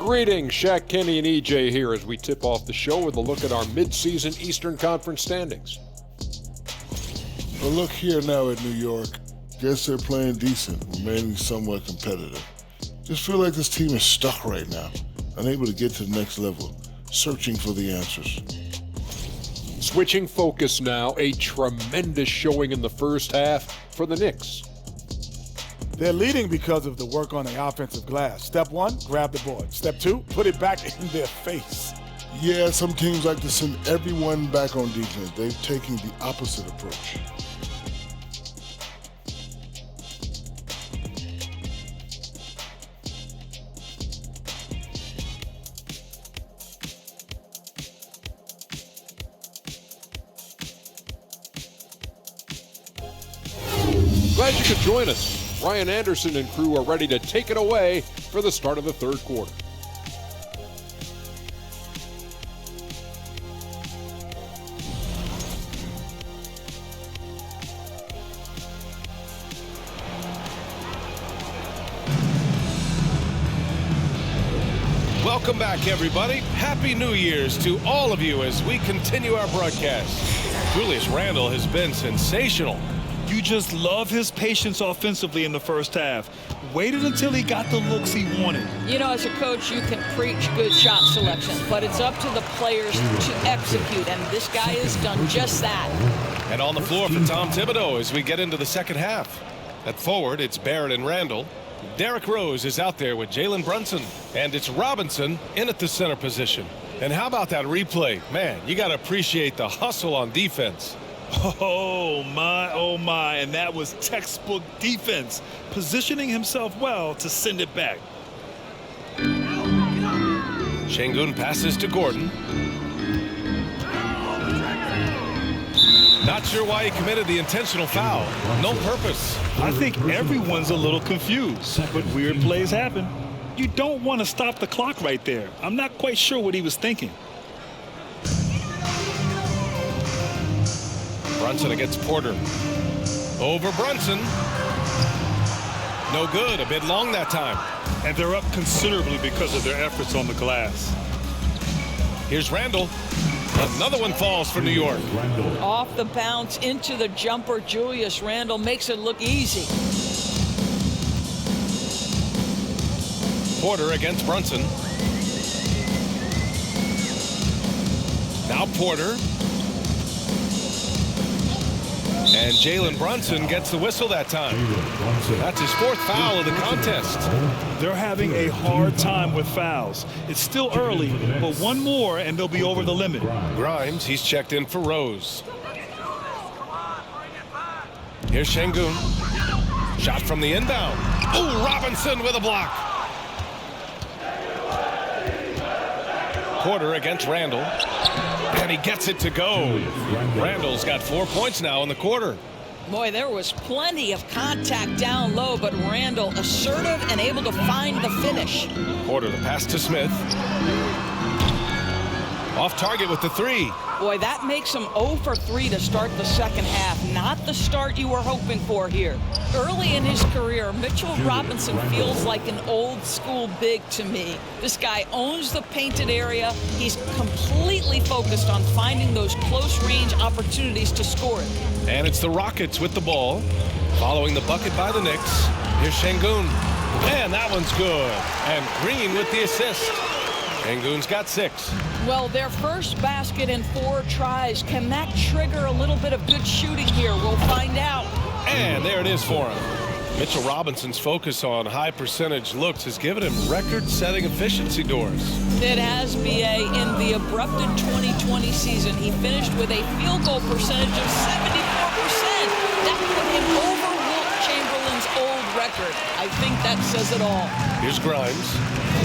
[SPEAKER 10] Greetings, Shaq, Kenny, and EJ here as we tip off the show with a look at our mid-season Eastern Conference standings.
[SPEAKER 9] Well, look here now at New York. Guess they're playing decent, remaining somewhat competitive. Just feel like this team is stuck right now, unable to get to the next level, searching for the answers.
[SPEAKER 10] Switching focus now, a tremendous showing in the first half for the Knicks.
[SPEAKER 11] They're leading because of the work on the offensive glass. Step one, grab the board. Step two, put it back in their face.
[SPEAKER 9] Yeah, some teams like to send everyone back on defense. They've taken the opposite approach.
[SPEAKER 10] Glad you could join us. Ryan Anderson and crew are ready to take it away for the start of the third quarter.
[SPEAKER 3] Welcome back, everybody. Happy New Year's to all of you as we continue our broadcast. Julius Randle has been sensational.
[SPEAKER 4] You just love his patience offensively in the first half. Waited until he got the looks he wanted.
[SPEAKER 6] You know, as a coach, you can preach good shot selection, but it's up to the players to execute, and this guy has done just that.
[SPEAKER 3] And on the floor for Tom Thibodeau as we get into the second half. At forward, it's Barrett and Randle. Derrick Rose is out there with Jalen Brunson, and it's Robinson in at the center position. And how about that replay? Man, you got to appreciate the hustle on defense.
[SPEAKER 4] Oh my, and that was textbook defense, positioning himself well to send it back.
[SPEAKER 3] Şengün passes to Gordon. Not sure why he committed the intentional foul. No purpose.
[SPEAKER 4] I think everyone's a little confused, but weird plays happen. You don't want to stop the clock right there. I'm not quite sure what he was thinking.
[SPEAKER 3] Brunson against Porter. Over Brunson. No good. A bit long that time.
[SPEAKER 4] And they're up considerably because of their efforts on the glass.
[SPEAKER 3] Here's Randle. Another one falls for New York.
[SPEAKER 6] Off the bounce into the jumper, Julius Randle makes it look easy.
[SPEAKER 3] Porter against Brunson. Now Porter. And Jalen Brunson gets the whistle that time. That's his fourth foul of the contest.
[SPEAKER 4] They're having a hard time with fouls. It's still early, but one more and they'll be over the limit.
[SPEAKER 3] Grimes, he's checked in for Rose. Here's Şengün. Shot from the inbound. Oh, Robinson with a block. Porter against Randle. And he gets it to go. Randle's got 4 points now in the quarter.
[SPEAKER 6] Boy, there was plenty of contact down low, but Randle assertive and able to find the finish.
[SPEAKER 3] Porter the pass to Smith. Off target with the three.
[SPEAKER 6] Boy, that makes him 0 for 3 to start the second half. Not the start you were hoping for here. Early in his career, Mitchell Robinson feels like an old school big to me. This guy owns the painted area. He's completely focused on finding those close range opportunities to score it.
[SPEAKER 3] And it's the Rockets with the ball. Following the bucket by the Knicks. Here's Şengün. And that one's good. And Green with the assist. Şengün's got 6.
[SPEAKER 6] Well, their first basket in 4 tries. Can that trigger a little bit of good shooting here? We'll find out.
[SPEAKER 3] And there it is for him. Mitchell Robinson's focus on high percentage looks has given him record-setting efficiency doors.
[SPEAKER 6] It has, B.A. In the abrupted 2020 season, he finished with a field goal percentage of 74%. That put him over Wilt Chamberlain's old record. I think that says it all.
[SPEAKER 3] Here's Grimes.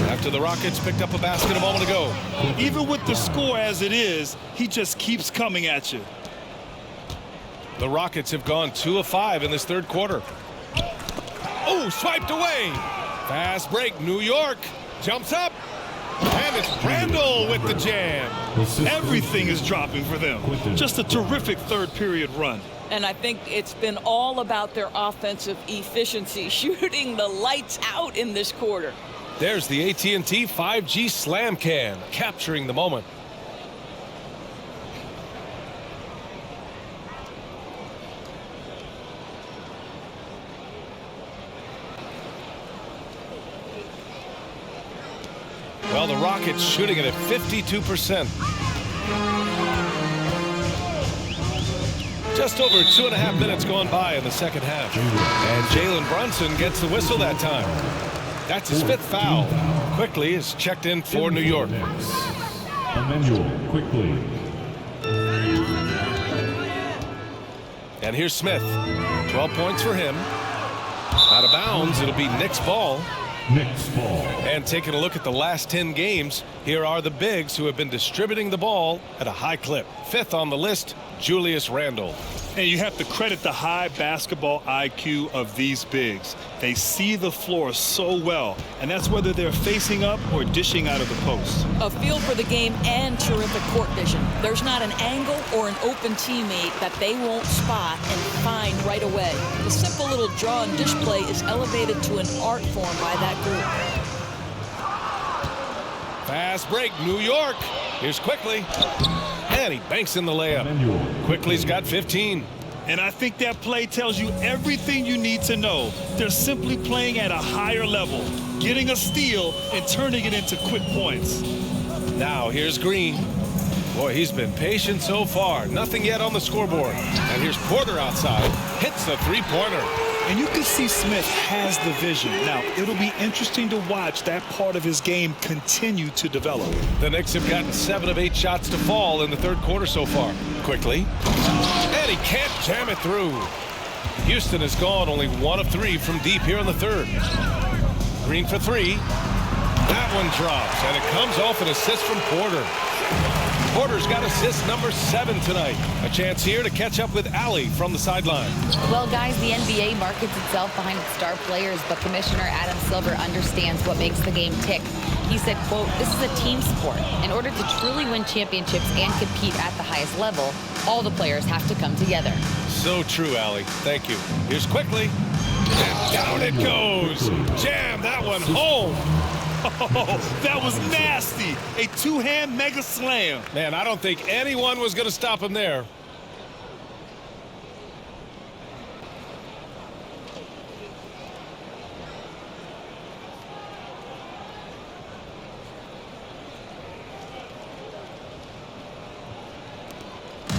[SPEAKER 3] After the Rockets picked up a basket a moment ago.
[SPEAKER 4] Even with the score as it is, he just keeps coming at you.
[SPEAKER 3] The Rockets have gone 2 of 5 in this third quarter. Oh, swiped away. Fast break. New York jumps up. And it's Randle with the jam.
[SPEAKER 4] Everything is dropping for them. Just a terrific third period run.
[SPEAKER 6] And I think it's been all about their offensive efficiency, shooting the lights out in this quarter.
[SPEAKER 3] There's the AT&T 5G Slam Cam, capturing the moment. Well, the Rockets shooting it at 52%. Just over 2.5 minutes gone by in the second half. And Jalen Brunson gets the whistle that time. That's his 5th foul. Quickly is checked in for New York.
[SPEAKER 8] Emmanuel Quickly.
[SPEAKER 3] And here's Smith. 12 points for him. Out of bounds, it'll be Knicks ball.
[SPEAKER 8] Knicks ball.
[SPEAKER 3] And taking a look at the last 10 games, here are the bigs who have been distributing the ball at a high clip. 5th on the list, Julius Randle.
[SPEAKER 4] And you have to credit the high basketball IQ of these bigs. They see the floor so well, and that's whether they're facing up or dishing out of the post.
[SPEAKER 6] A feel for the game and terrific court vision. There's not an angle or an open teammate that they won't spot and find right away. The simple little draw and dish play is elevated to an art form by that group.
[SPEAKER 3] Fast break, New York. Here's Quickly. And he banks in the layup. Quickly's got 15.
[SPEAKER 4] And I think that play tells you everything you need to know. They're simply playing at a higher level, getting a steal and turning it into quick points.
[SPEAKER 3] Now here's Green. Boy, he's been patient so far. Nothing yet on the scoreboard. And here's Porter outside. Hits the three-pointer.
[SPEAKER 4] And you can see Smith has the vision. Now, it'll be interesting to watch that part of his game continue to develop.
[SPEAKER 3] The Knicks have gotten 7 of 8 shots to fall in the third quarter so far. Quickly. And he can't jam it through. Houston has gone only 1 of 3 from deep here in the third. Green for 3. That one drops, and it comes off an assist from Porter. Porter's got assist number 7 tonight. A chance here to catch up with Allie from the sideline.
[SPEAKER 5] Well, guys, the NBA markets itself behind its star players, but Commissioner Adam Silver understands what makes the game tick. He said, quote, "This is a team sport. In order to truly win championships and compete at the highest level, all the players have to come together."
[SPEAKER 3] So true, Allie. Thank you. Here's Quickly. And down it goes. Jam that one home.
[SPEAKER 4] Oh, that was nasty. A two-hand mega slam.
[SPEAKER 3] Man, I don't think anyone was going to stop him there.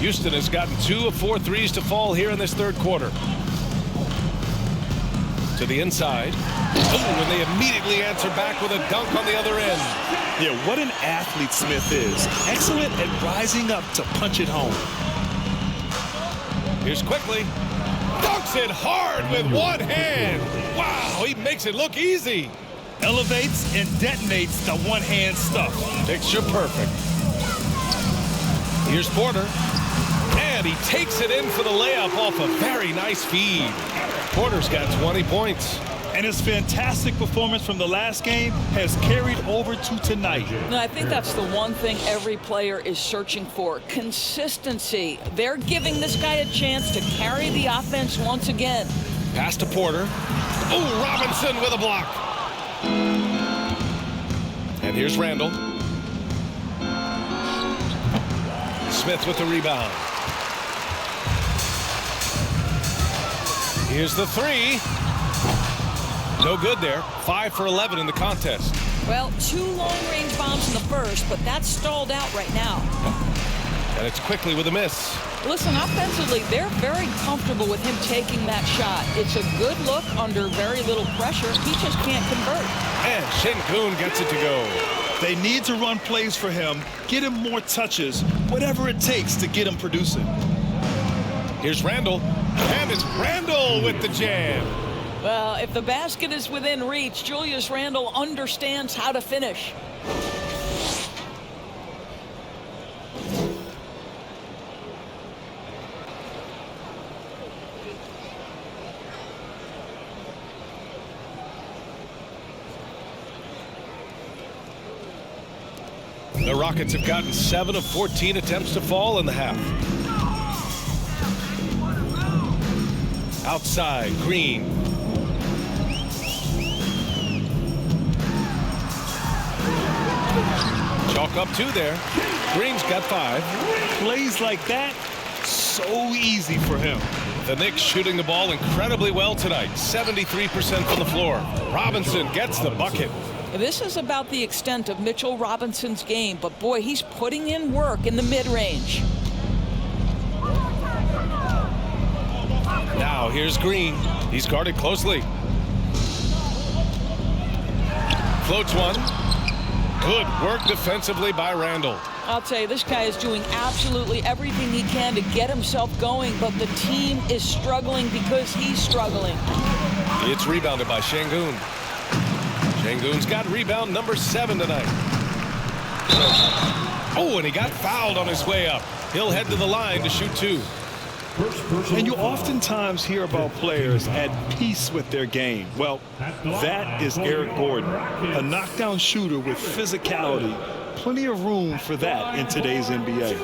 [SPEAKER 3] Houston has gotten 2 of 4 threes to fall here in this third quarter. To the inside. Oh, and they immediately answer back with a dunk on the other end.
[SPEAKER 4] Yeah, what an athlete Smith is. Excellent at rising up to punch it home.
[SPEAKER 3] Here's Quickly. Dunks it hard with one hand. Wow, he makes it look easy.
[SPEAKER 4] Elevates and detonates the one-hand stuff.
[SPEAKER 3] Picture perfect. Here's Porter. And he takes it in for the layup off a very nice feed. Porter's got 20 points.
[SPEAKER 4] And his fantastic performance from the last game has carried over to tonight.
[SPEAKER 6] And I think that's the one thing every player is searching for. Consistency. They're giving this guy a chance to carry the offense once again.
[SPEAKER 3] Pass to Porter. Oh, Robinson with a block. And here's Randle. Smith with the rebound. Here's the 3. No good there. 5 for 11 in the contest.
[SPEAKER 6] Well, 2 long-range bombs in the first, but that's stalled out right now.
[SPEAKER 3] And it's Quickly with a miss.
[SPEAKER 6] Listen, offensively, they're very comfortable with him taking that shot. It's a good look under very little pressure. He just can't convert.
[SPEAKER 3] And Şengün gets it to go.
[SPEAKER 4] They need to run plays for him, get him more touches, whatever it takes to get him producing.
[SPEAKER 3] Here's Randle. And it's Randle with the jam.
[SPEAKER 6] Well, if the basket is within reach, Julius Randle understands how to finish.
[SPEAKER 3] The Rockets have gotten 7 of 14 attempts to fall in the half. Outside, Green. Chalk up 2 there. Green's got 5.
[SPEAKER 4] Plays like that, so easy for him.
[SPEAKER 3] The Knicks shooting the ball incredibly well tonight. 73% from the floor. Robinson gets the bucket.
[SPEAKER 6] This is about the extent of Mitchell Robinson's game, but boy, he's putting in work in the mid-range.
[SPEAKER 3] Now here's Green. He's guarded closely. Floats one. Good work defensively by Randle.
[SPEAKER 6] I'll tell you, this guy is doing absolutely everything he can to get himself going, but the team is struggling because he's struggling.
[SPEAKER 3] It's rebounded by Şengün. Şengün's got rebound number 7 tonight. Oh, and he got fouled on his way up. He'll head to the line to shoot 2.
[SPEAKER 4] And you oftentimes hear about players at peace with their game. Well, that is Eric Gordon, a knockdown shooter with physicality. Plenty of room for that in today's NBA.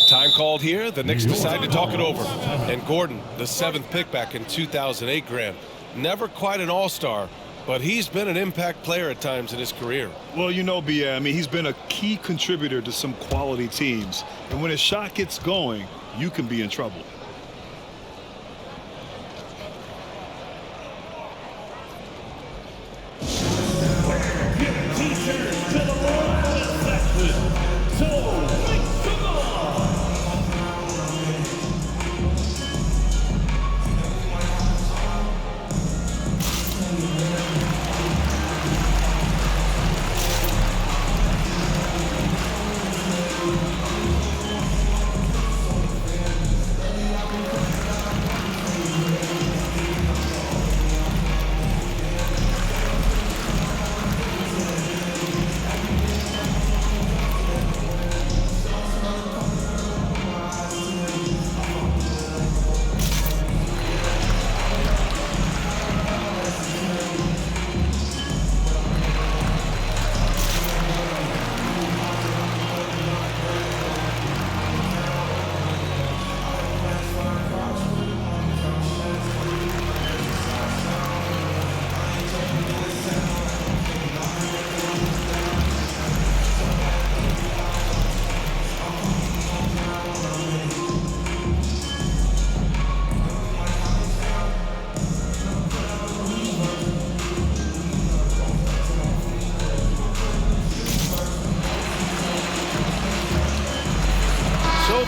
[SPEAKER 3] Time called here. The Knicks decide to talk it over. And Gordon, the 7th pick back in 2008, Grant. Never quite an all-star, but he's been an impact player at times in his career.
[SPEAKER 4] Well, you know, B.A., I mean, he's been a key contributor to some quality teams. And when his shot gets going, you can be in trouble.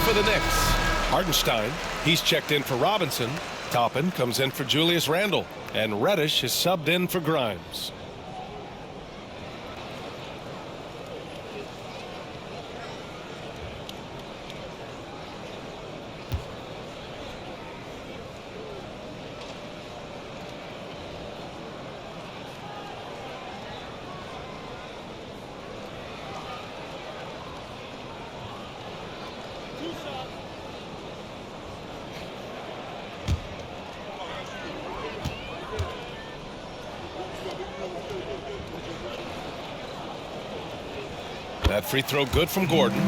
[SPEAKER 3] For the Knicks, Hartenstein, he's checked in for Robinson. Toppin comes in for Julius Randle. And Reddish is subbed in for Grimes. That free throw good from Gordon.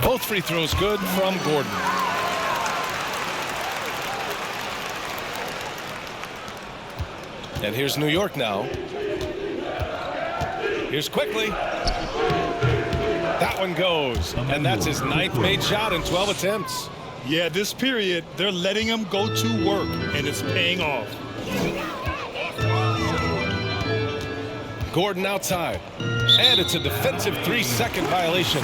[SPEAKER 3] Both free throws good from Gordon. And here's New York now. Here's quickly. That one goes. And that's his 9th made shot in 12 attempts.
[SPEAKER 4] Yeah, this period, they're letting him go to work, and it's paying off.
[SPEAKER 3] Gordon outside. And it's a defensive 3-second violation.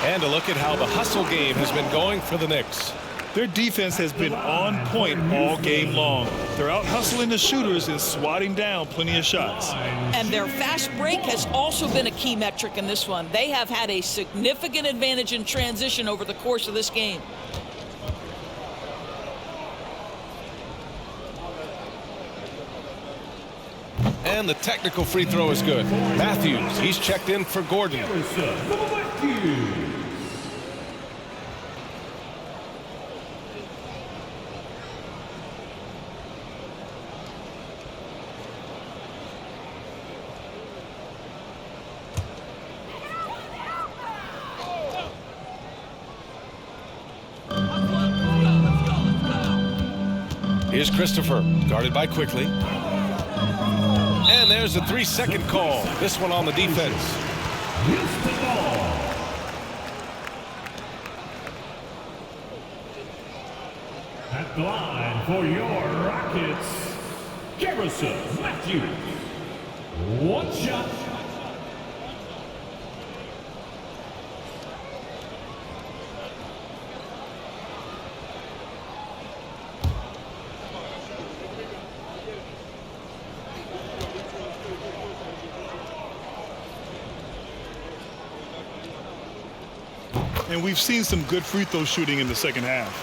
[SPEAKER 3] And a look at how the hustle game has been going for the Knicks.
[SPEAKER 4] Their defense has been on point all game long. They're out hustling the shooters and swatting down plenty of shots.
[SPEAKER 6] And their fast break has also been a key metric in this one. They have had a significant advantage in transition over the course of this game.
[SPEAKER 3] And the technical free throw is good. Matthews, he's checked in for Gordon. Here's Christopher, guarded by Quickly. And there's a 3-second call. This one on the defense.
[SPEAKER 8] At the line for your Rockets, Garrison Matthews. One shot.
[SPEAKER 4] And we've seen some good free throw shooting in the second half.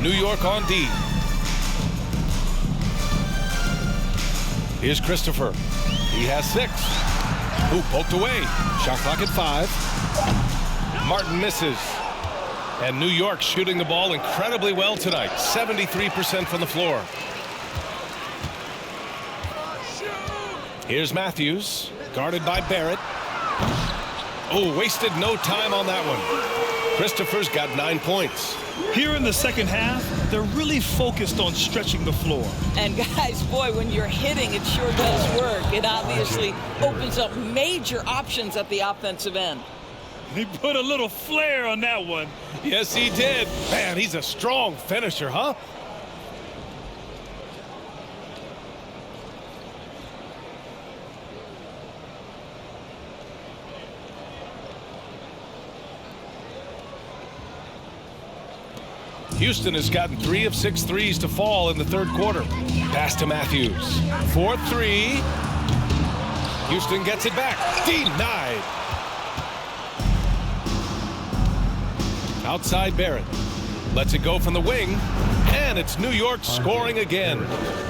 [SPEAKER 3] New York on D. Here's Christopher. He has 6. Ooh, poked away. Shot clock at 5. Martin misses. And New York shooting the ball incredibly well tonight. 73% from the floor. Here's Matthews, guarded by Barrett. Oh, wasted no time on that one. Christopher's got 9 points.
[SPEAKER 4] Here in the second half, they're really focused on stretching the floor.
[SPEAKER 6] And guys, boy, when you're hitting, it sure does work. It obviously opens up major options at the offensive end.
[SPEAKER 4] He put a little flair on that one.
[SPEAKER 3] Yes, he did. Man, he's a strong finisher, huh? Houston has gotten 3 of 6 threes to fall in the third quarter. Pass to Matthews. 4-3. Houston gets it back. Denied. Outside Barrett. Lets it go from the wing. And it's New York scoring again.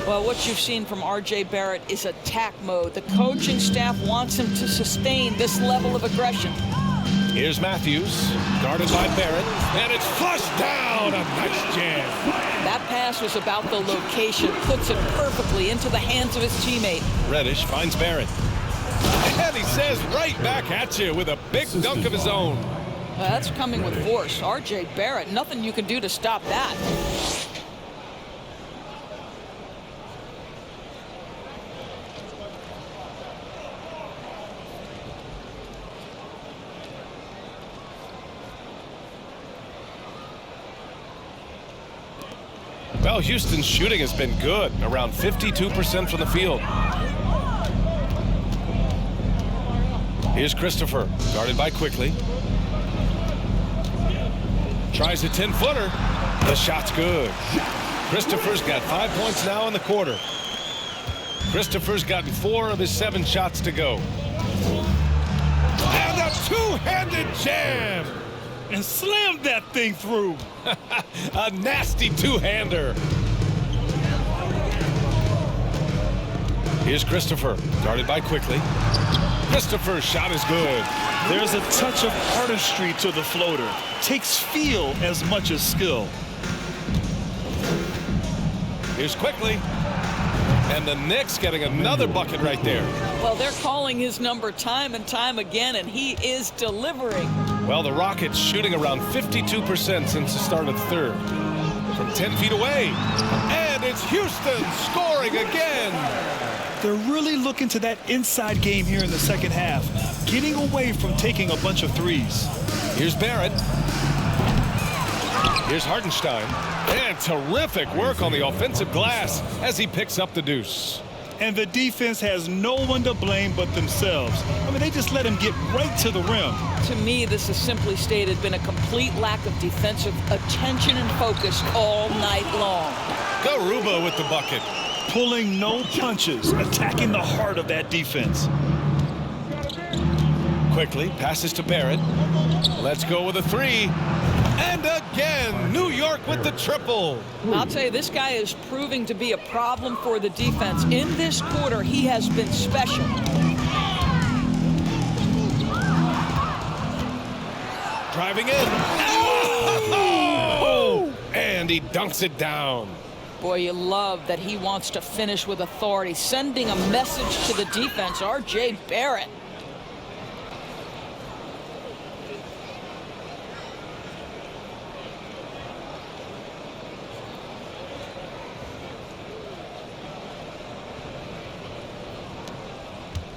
[SPEAKER 6] Well, what you've seen from R.J. Barrett is attack mode. The coaching staff wants him to sustain this level of aggression.
[SPEAKER 3] Here's Matthews, guarded by Barrett, and it's flushed down. A nice jam.
[SPEAKER 6] That pass was about the location, puts it perfectly into the hands of his teammate.
[SPEAKER 3] Reddish finds Barrett. And he says right back at you with a big dunk of his own.
[SPEAKER 6] That's coming with force. R.J. Barrett, nothing you can do to stop that.
[SPEAKER 3] Well, Houston's shooting has been good, around 52% from the field. Here's Christopher, guarded by Quickly. Tries a 10-footer. The shot's good. Christopher's got 5 points now in the quarter. Christopher's gotten 4 of his 7 shots to go. And a two-handed jam!
[SPEAKER 4] And slammed that thing through.
[SPEAKER 3] A nasty two-hander. Here's Christopher, guarded by Quickly. Christopher's shot is good.
[SPEAKER 4] There's a touch of artistry to the floater. Takes feel as much as skill.
[SPEAKER 3] Here's Quickly. And the Knicks getting another bucket right there.
[SPEAKER 6] Well, they're calling his number time and time again, and he is delivering.
[SPEAKER 3] Well, the Rockets shooting around 52% since the start of the third. From 10 feet away. And it's Houston scoring again.
[SPEAKER 4] They're really looking to that inside game here in the second half, getting away from taking a bunch of threes.
[SPEAKER 3] Here's Barrett. Here's Hartenstein. And terrific work on the offensive glass as he picks up the deuce.
[SPEAKER 4] And the defense has no one to blame but themselves. I mean, they just let him get right to the rim.
[SPEAKER 6] To me, this has simply stated been a complete lack of defensive attention and focus all night long.
[SPEAKER 3] Garuba with the bucket.
[SPEAKER 4] Pulling no punches, attacking the heart of that defense.
[SPEAKER 3] Quickly passes to Barrett. Let's go with a three. And again, New York with the triple.
[SPEAKER 6] I'll tell you, this guy is proving to be a problem for the defense. In this quarter, he has been special.
[SPEAKER 3] Driving in. Oh! And he dunks it down.
[SPEAKER 6] Boy, you love that he wants to finish with authority, sending a message to the defense. R.J. Barrett.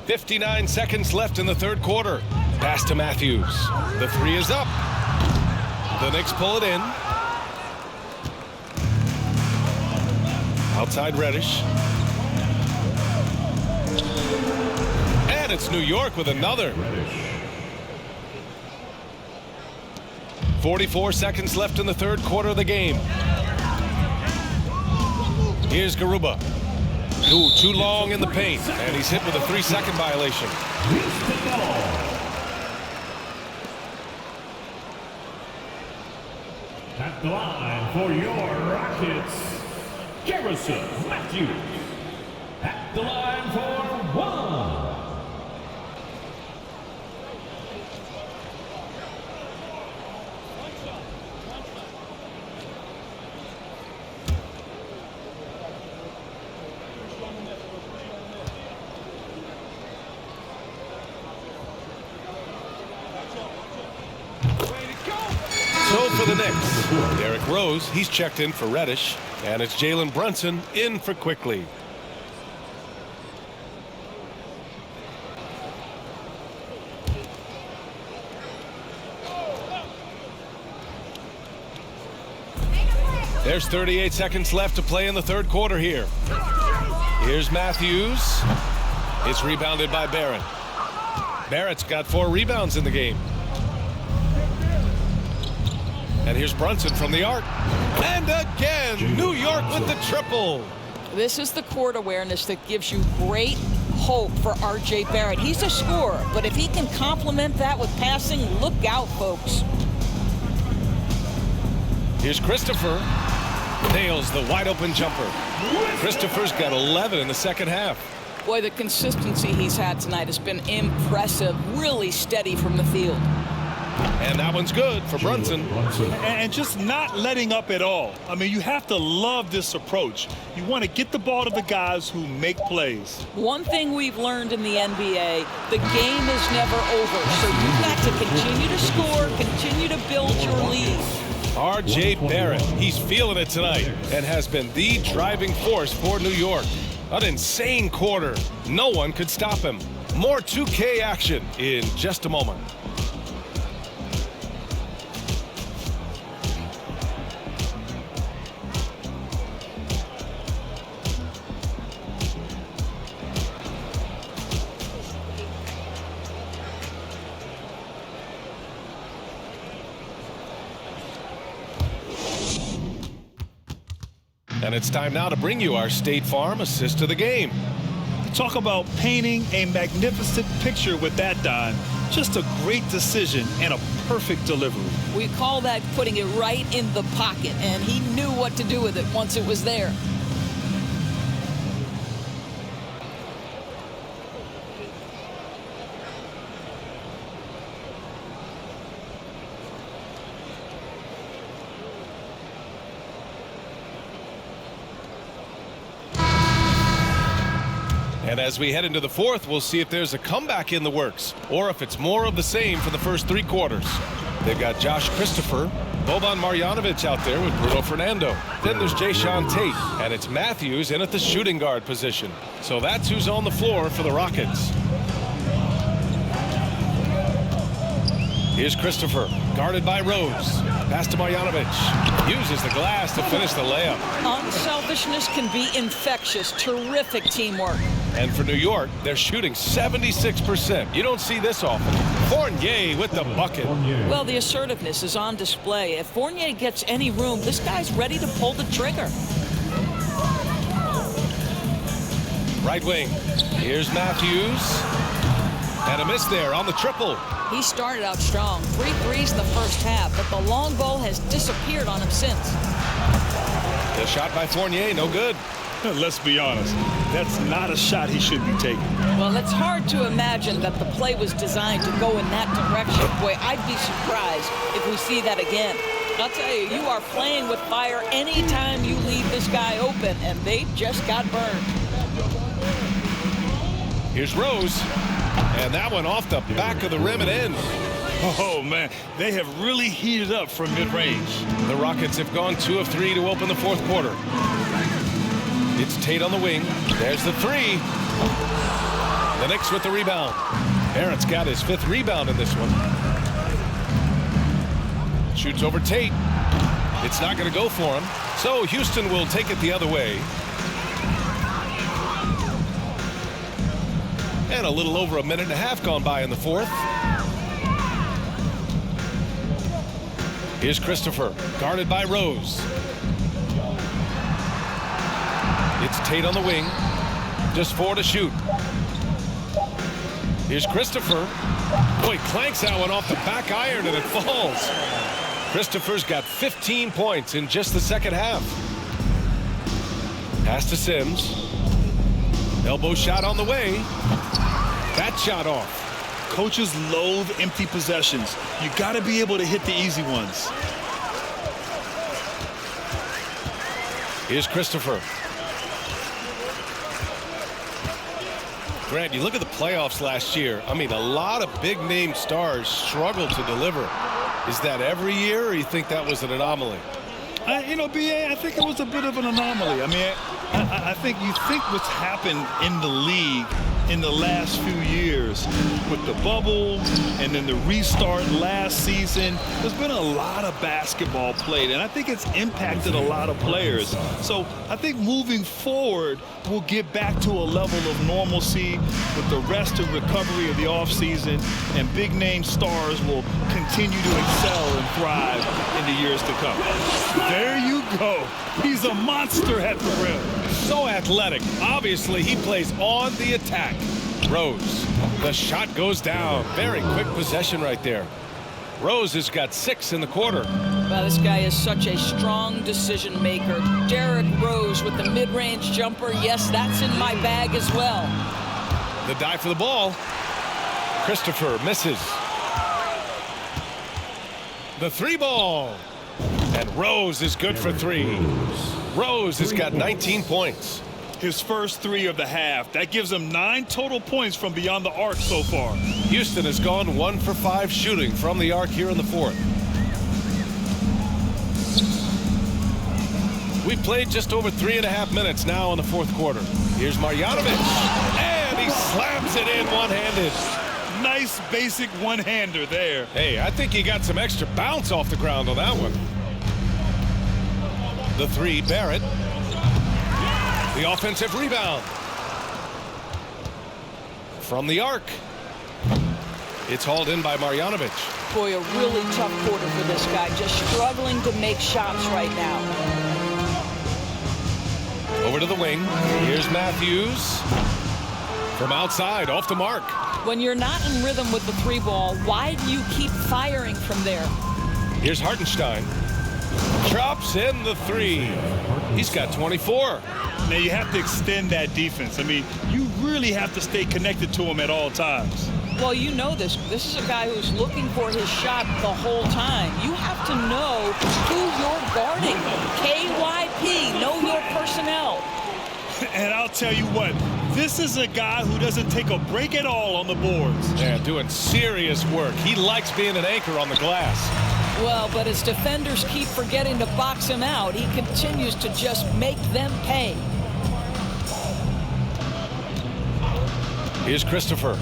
[SPEAKER 3] .59 seconds left in the third quarter. Pass to Matthews. The three is up. The Knicks pull it in. Outside Reddish. And it's New York with another. 44 seconds left in the third quarter of the game. Here's Garuba. Ooh, too long in the paint, and he's hit with a 3-second violation.
[SPEAKER 8] At the line for your Rockets, Garrison Matthews. At the line for one.
[SPEAKER 3] So for the Knicks, Derrick Rose, he's checked in for Reddish, and it's Jalen Brunson in for Quickly. There's 38 seconds left to play in the third quarter here. Here's Matthews. It's rebounded by Barrett. Barrett's got 4 rebounds in the game. And here's Brunson from the arc. And again, New York with the triple.
[SPEAKER 6] This is the court awareness that gives you great hope for R.J. Barrett. He's a scorer, but if he can complement that with passing, look out, folks.
[SPEAKER 3] Here's Christopher. Nails the wide-open jumper. Christopher's got 11 in the second half.
[SPEAKER 6] Boy, the consistency he's had tonight has been impressive. Really steady from the field.
[SPEAKER 3] And that one's good for Brunson.
[SPEAKER 4] And just not letting up at all. I mean, you have to love this approach. You want to get the ball to the guys who make plays.
[SPEAKER 6] One thing we've learned in the NBA, the game is never over. So you've got to continue to score, continue to build your lead.
[SPEAKER 3] R.J. Barrett, he's feeling it tonight and has been the driving force for New York. An insane quarter. No one could stop him. More 2K action in just a moment. And it's time now to bring you our State Farm assist to the game.
[SPEAKER 4] Talk about painting a magnificent picture with that dime. Just a great decision and a perfect delivery.
[SPEAKER 6] We call that putting it right in the pocket, and he knew what to do with it once it was there.
[SPEAKER 3] And as we head into the fourth, we'll see if there's a comeback in the works or if it's more of the same for the first 3 quarters. They've got Josh Christopher, Boban Marjanovic out there with Bruno Fernando. Then there's Jayshawn Tate, and it's Matthews in at the shooting guard position. So that's who's on the floor for the Rockets. Here's Christopher, guarded by Rose. Pass to Marjanovic. Uses the glass to finish the layup.
[SPEAKER 6] Unselfishness can be infectious. Terrific teamwork.
[SPEAKER 3] And for New York, they're shooting 76%. You don't see this often. Fournier with the bucket.
[SPEAKER 6] Well, the assertiveness is on display. If Fournier gets any room, this guy's ready to pull the trigger.
[SPEAKER 3] Right wing. Here's Matthews. And a miss there on the triple.
[SPEAKER 6] He started out strong. 3 threes the first half, but the long ball has disappeared on him since.
[SPEAKER 3] The shot by Fournier, no good.
[SPEAKER 4] Let's be honest, that's not a shot he should be taking.
[SPEAKER 6] Well, it's hard to imagine that the play was designed to go in that direction. Boy, I'd be surprised if we see that again. I'll tell you, you are playing with fire anytime you leave this guy open, and they just got burned.
[SPEAKER 3] Here's Rose, and that one off the back of the rim and in.
[SPEAKER 4] Oh, man, they have really heated up from mid-range.
[SPEAKER 3] The Rockets have gone 2 of 3 to open the fourth quarter. It's Tate on the wing. There's the three. The Knicks with the rebound. Barrett's got his 5th rebound in this one. Shoots over Tate. It's not going to go for him. So Houston will take it the other way. And a little over a minute and a half gone by in the fourth. Here's Christopher, guarded by Rose. It's Tate on the wing. Just 4 to shoot. Here's Christopher. Boy, clanks that one off the back iron and it falls. Christopher's got 15 points in just the second half. Pass to Sims. Elbow shot on the way. That shot off.
[SPEAKER 4] Coaches loathe empty possessions. You got to be able to hit the easy ones.
[SPEAKER 3] Here's Christopher. Grant, you look at the playoffs last year. I mean, a lot of big-name stars struggled to deliver. Is that every year, or you think that was an anomaly?
[SPEAKER 4] You know, B.A., I think it was a bit of an anomaly. I mean, I think you think what's happened in the league in the last few years with the bubble and then the restart last season, there's been a lot of basketball played, and I think it's impacted a lot of players. So I think moving forward, we'll get back to a level of normalcy with the rest and recovery of the offseason, and big-name stars will continue to excel and thrive in the years to come. There you go. He's a monster at the rim.
[SPEAKER 3] So athletic. Obviously, he plays on the attack. Rose. The shot goes down. Very quick possession right there. Rose has got 6 in the quarter.
[SPEAKER 6] Well, this guy is such a strong decision maker. Derrick Rose with the mid-range jumper. Yes, that's in my bag as well.
[SPEAKER 3] The dive for the ball. Christopher misses. The 3 ball. And Rose is good for 3. Rose has got 19 points.
[SPEAKER 4] His first 3 of the half. That gives him 9 total points from beyond the arc so far.
[SPEAKER 3] Houston has gone 1 for 5 shooting from the arc here in the fourth. We've played just over 3.5 minutes now in the fourth quarter. Here's Marjanovic. And he slams it in one-handed.
[SPEAKER 4] Nice basic one-hander there.
[SPEAKER 3] Hey, I think he got some extra bounce off the ground on that one. The 3, Barrett. The offensive rebound. From the arc. It's hauled in by Marjanovic.
[SPEAKER 6] Boy, a really tough quarter for this guy. Just struggling to make shots right now.
[SPEAKER 3] Over to the wing. Here's Matthews. From outside, off the mark.
[SPEAKER 6] When you're not in rhythm with the 3 ball, why do you keep firing from there?
[SPEAKER 3] Here's Hartenstein. Drops in the 3. He's got 24.
[SPEAKER 4] Now you have to extend that defense. I mean, you really have to stay connected to him at all times.
[SPEAKER 6] Well, you know this. This is a guy who's looking for his shot the whole time. You have to know who you're guarding. KYP, know your personnel.
[SPEAKER 4] And I'll tell you what, this is a guy who doesn't take a break at all on the boards.
[SPEAKER 3] Yeah, doing serious work. He likes being an anchor on the glass.
[SPEAKER 6] Well, but as defenders keep forgetting to box him out, he continues to just make them pay.
[SPEAKER 3] Here's Christopher.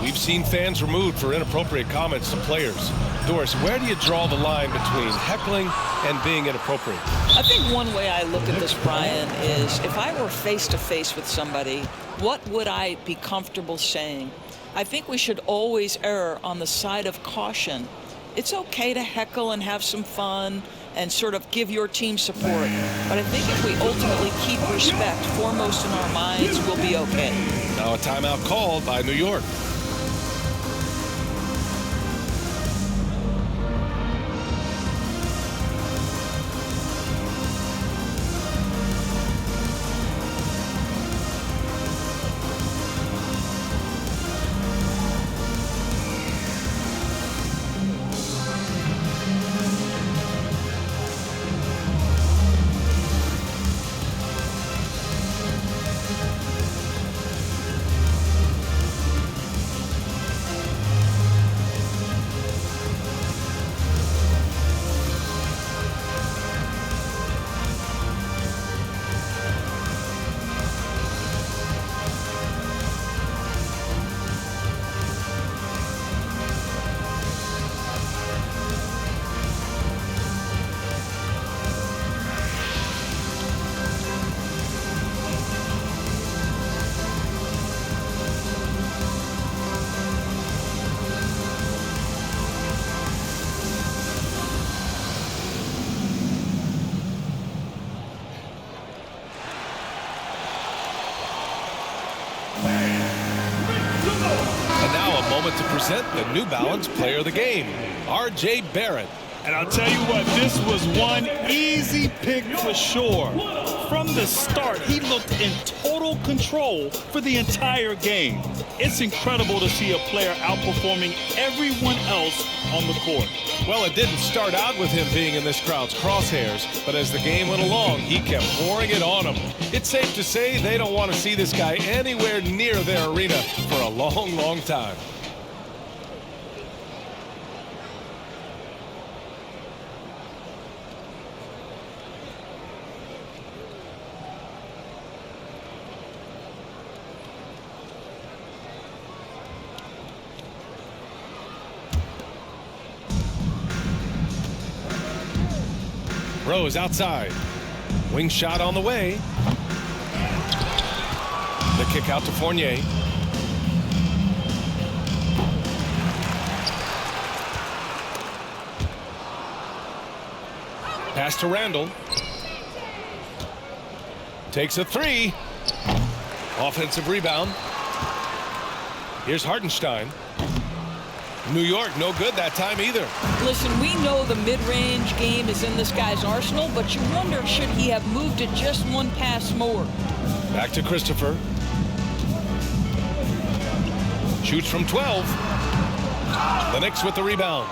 [SPEAKER 3] We've seen fans removed for inappropriate comments to players. Doris, where do you draw the line between heckling and being inappropriate?
[SPEAKER 6] I think one way I look at this, Brian, is if I were face-to-face with somebody, what would I be comfortable saying? I think we should always err on the side of caution. It's okay to heckle and have some fun and sort of give your team support. But I think if we ultimately keep respect foremost in our minds, we'll be okay.
[SPEAKER 3] Now a timeout called by New York. And now a moment to present the New Balance Player of the Game, R.J. Barrett.
[SPEAKER 4] And I'll tell you what, this was one easy pick for sure. From the start, he looked in total control for the entire game. It's incredible to see a player outperforming everyone else on the court.
[SPEAKER 3] Well, it didn't start out with him being in this crowd's crosshairs, but as the game went along, he kept pouring it on them. It's safe to say they don't want to see this guy anywhere near their arena for a long, long time. Rose outside. Wing shot on the way. The kick out to Fournier. Pass to Randle. Takes a three. Offensive rebound. Here's Hartenstein. New York, no good that time either.
[SPEAKER 6] Listen, we know the mid-range game is in this guy's arsenal, but you wonder, should he have moved it just one pass more?
[SPEAKER 3] Back to Christopher. Shoots from 12. The Knicks with the rebound.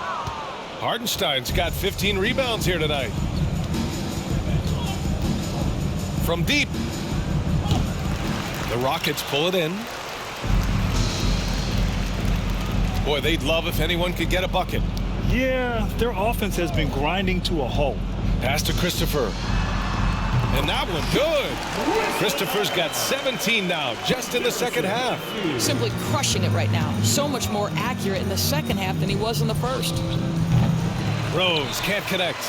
[SPEAKER 3] Hartenstein's got 15 rebounds here tonight. From deep. The Rockets pull it in. Boy, they'd love if anyone could get a bucket.
[SPEAKER 4] Yeah, their offense has been grinding to a halt.
[SPEAKER 3] Pass to Christopher. And that one good. Christopher's got 17 now, just in the second half.
[SPEAKER 6] Simply crushing it right now. So much more accurate in the second half than he was in the first.
[SPEAKER 3] Rose can't connect.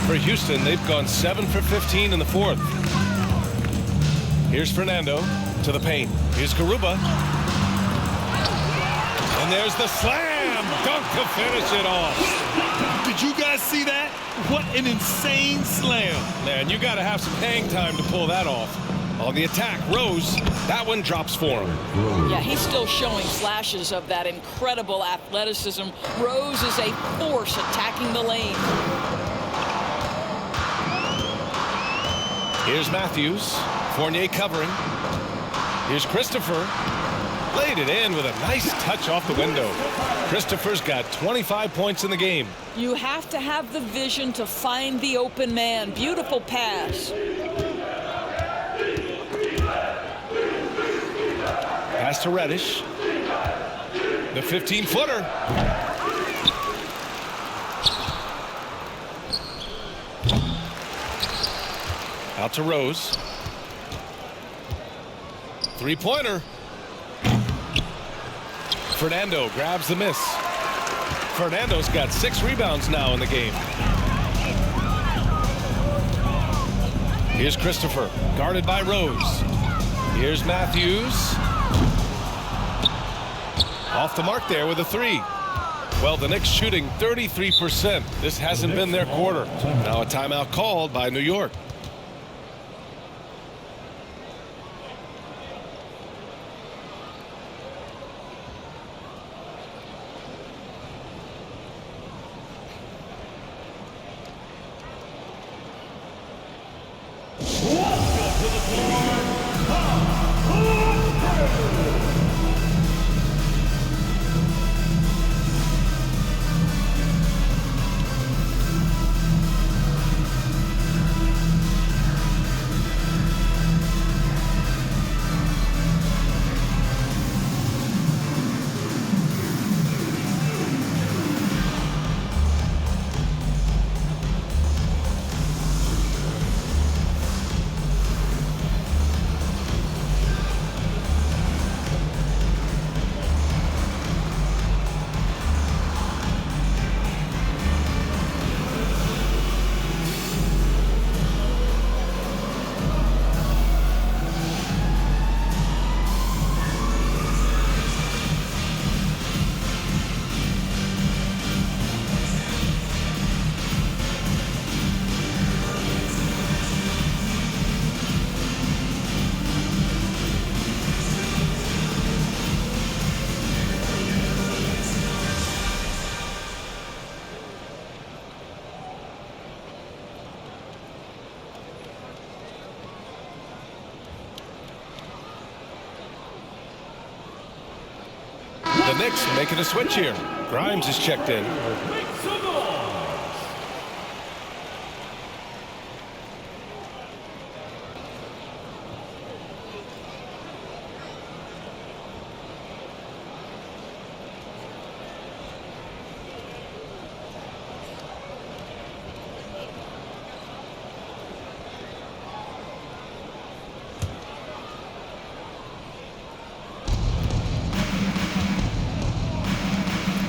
[SPEAKER 3] For Houston, they've gone 7 for 15 in the fourth. Here's Fernando to the paint. Here's Garuba. And there's the slam dunk to finish it off.
[SPEAKER 4] Did you guys see that? What an insane slam.
[SPEAKER 3] Man, you got to have some hang time to pull that off. On the attack, Rose, that one drops for him.
[SPEAKER 6] Yeah, he's still showing flashes of that incredible athleticism. Rose is a force attacking the lane.
[SPEAKER 3] Here's Matthews. Fournier covering. Here's Christopher. Laid it in with a nice touch off the window. Christopher's got 25 points in the game.
[SPEAKER 6] You have to have the vision to find the open man. Beautiful pass.
[SPEAKER 3] Pass to Reddish. The 15-footer. Out to Rose. Three-pointer. Fernando grabs the miss. Fernando's got 6 rebounds now in the game. Here's Christopher, guarded by Rose. Here's Matthews. Off the mark there with a 3. Well, the Knicks shooting 33%. This hasn't been their quarter. Now a timeout called by New York. The Knicks making a switch here. Grimes is checked in.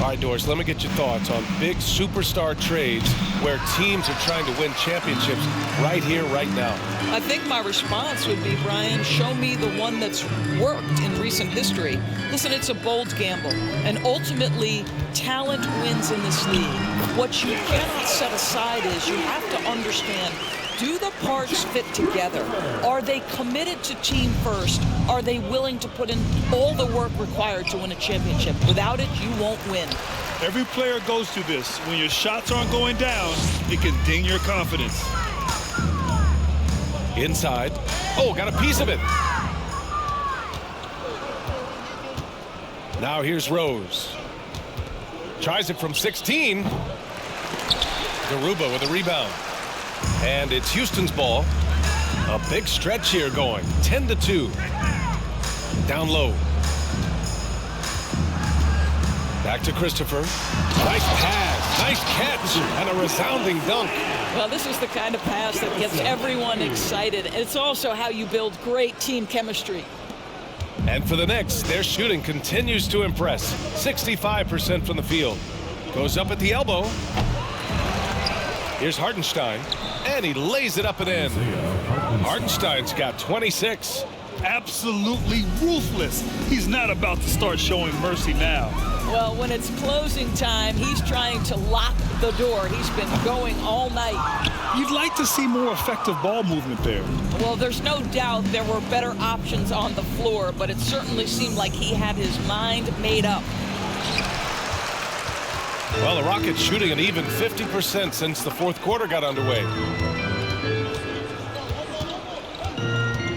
[SPEAKER 3] All right, Doris, let me get your thoughts on big superstar trades where teams are trying to win championships right here, right now.
[SPEAKER 6] I think my response would be, Brian, show me the one that's worked in recent history. Listen, it's a bold gamble, and ultimately, talent wins in this league. What you cannot set aside is you have to understand, do the parts fit together? Are they committed to team first? Are they willing to put in all the work required to win a championship? Without it, you won't win.
[SPEAKER 4] Every player goes through this. When your shots aren't going down, it can ding your confidence.
[SPEAKER 3] Inside. Oh, got a piece of it. Now here's Rose. Tries it from 16. Garuba with a rebound. And it's Houston's ball. A big stretch here going. 10-2. Down low. Back to Christopher. Nice pass. Nice catch. And a resounding dunk.
[SPEAKER 6] Well, this is the kind of pass that gets everyone excited. It's also how you build great team chemistry.
[SPEAKER 3] And for the Knicks, their shooting continues to impress. 65% from the field. Goes up at the elbow. Here's Hartenstein. And he lays it up and in. Hartenstein's got 26.
[SPEAKER 4] Absolutely ruthless. He's not about to start showing mercy now.
[SPEAKER 6] Well, when it's closing time, he's trying to lock the door. He's been going all night.
[SPEAKER 4] You'd like to see more effective ball movement there.
[SPEAKER 6] Well, there's no doubt there were better options on the floor, but it certainly seemed like he had his mind made up.
[SPEAKER 3] Well, the Rockets shooting an even 50% since the fourth quarter got underway.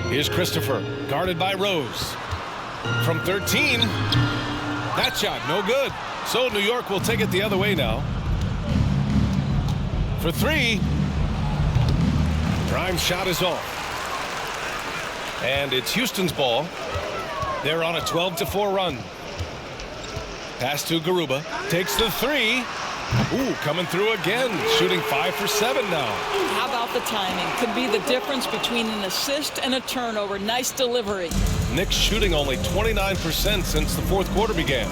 [SPEAKER 3] Here's Christopher, guarded by Rose. From 13. That shot, no good. So New York will take it the other way now. For 3. Grimes' shot is off. And it's Houston's ball. They're on a 12-4 run. Pass to Garuba. Takes the 3. Ooh, coming through again. Shooting 5 for 7 now.
[SPEAKER 6] How about the timing? Could be the difference between an assist and a turnover. Nice delivery.
[SPEAKER 3] Knicks shooting only 29% since the fourth quarter began.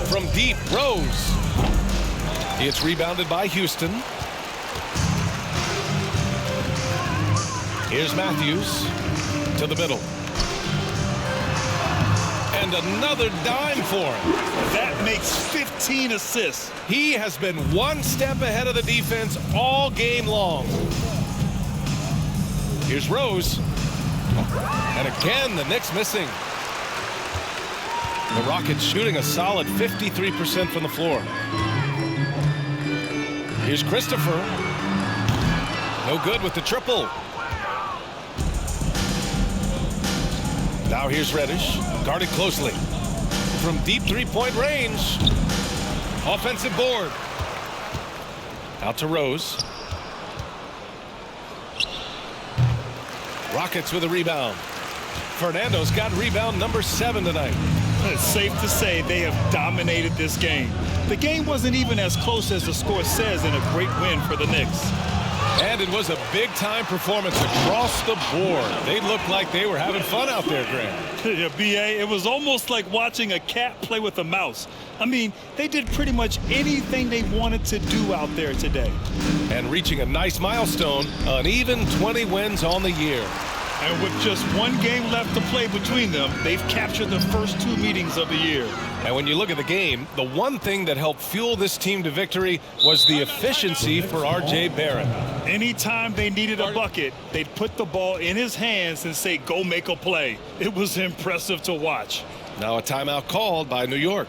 [SPEAKER 3] From deep, Rose. It's rebounded by Houston. Here's Matthews to the middle. And another dime for him.
[SPEAKER 4] That makes 15 assists.
[SPEAKER 3] He has been one step ahead of the defense all game long. Here's Rose. And again, the Knicks missing. The Rockets shooting a solid 53% from the floor. Here's Christopher. No good with the triple. Now here's Reddish, guarded closely. From deep three-point range. Offensive board. Out to Rose. Rockets with a rebound. Fernando's got rebound number 7 tonight.
[SPEAKER 4] It's safe to say they have dominated this game. The game wasn't even as close as the score says in a great win for the Knicks.
[SPEAKER 3] And it was a big-time performance across the board. They looked like they were having fun out there, Grant.
[SPEAKER 4] Yeah, B.A., it was almost like watching a cat play with a mouse. I mean, they did pretty much anything they wanted to do out there today.
[SPEAKER 3] And reaching a nice milestone, an even 20 wins on the year.
[SPEAKER 4] And with just one game left to play between them, they've captured the first 2 meetings of the year.
[SPEAKER 3] And when you look at the game, the one thing that helped fuel this team to victory was the efficiency for R.J. Barrett.
[SPEAKER 4] Anytime they needed a bucket, they'd put the ball in his hands and say, go make a play. It was impressive to watch.
[SPEAKER 3] Now a timeout called by New York.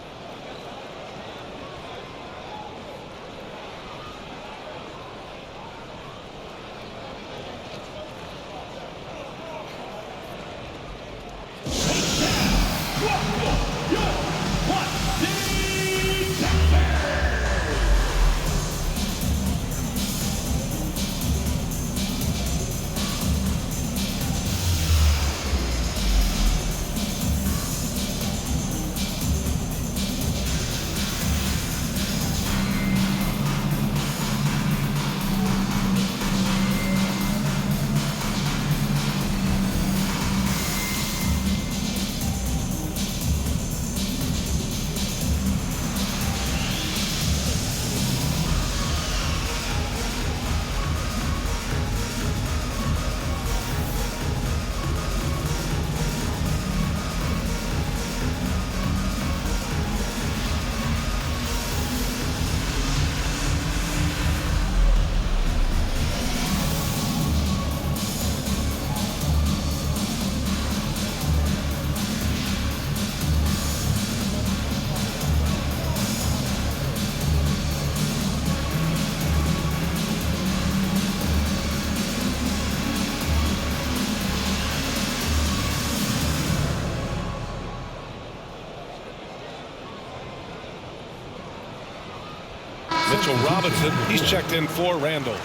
[SPEAKER 3] Mitchell Robinson, he's checked in for Randle.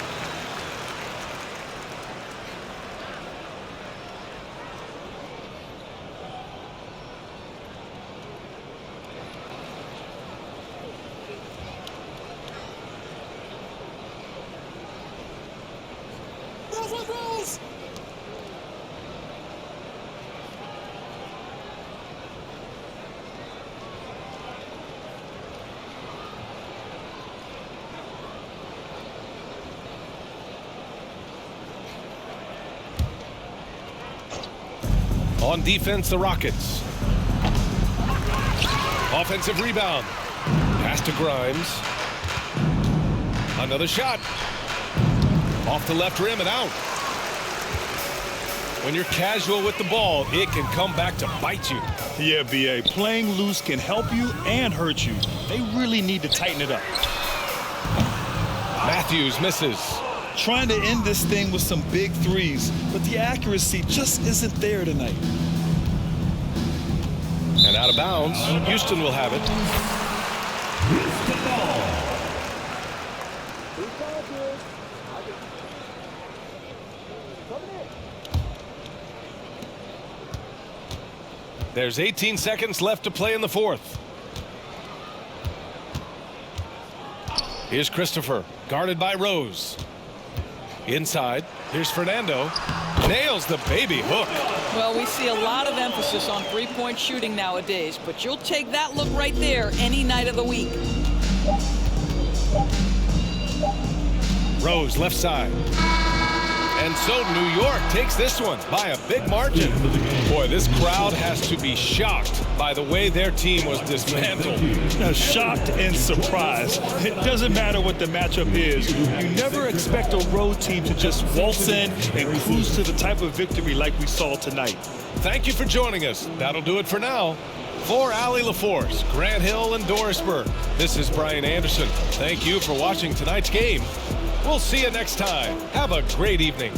[SPEAKER 3] On defense, the Rockets. Offensive rebound. Pass to Grimes. Another shot. Off the left rim and out. When you're casual with the ball, it can come back to bite you.
[SPEAKER 4] Yeah, B.A., playing loose can help you and hurt you. They really need to tighten it up.
[SPEAKER 3] Matthews misses.
[SPEAKER 4] Trying to end this thing with some big threes, but the accuracy just isn't there tonight.
[SPEAKER 3] And out of bounds. Houston will have it.
[SPEAKER 8] Houston ball.
[SPEAKER 3] There's 18 seconds left to play in the fourth. Here's Christopher, guarded by Rose. Inside, here's Fernando. Nails the baby hook.
[SPEAKER 6] Well, we see a lot of emphasis on three-point shooting nowadays, but you'll take that look right there any night of the week.
[SPEAKER 3] Rose left side. And so New York takes this one by a big margin. Boy, this crowd has to be shocked by the way their team was dismantled.
[SPEAKER 4] Shocked and surprised. It doesn't matter what the matchup is. You never expect a road team to just waltz in and cruise to the type of victory like we saw tonight.
[SPEAKER 3] Thank you for joining us. That'll do it for now. For Allie LaForce, Grant Hill, and Dorisburg, this is Brian Anderson. Thank you for watching tonight's game. We'll see you next time. Have a great evening.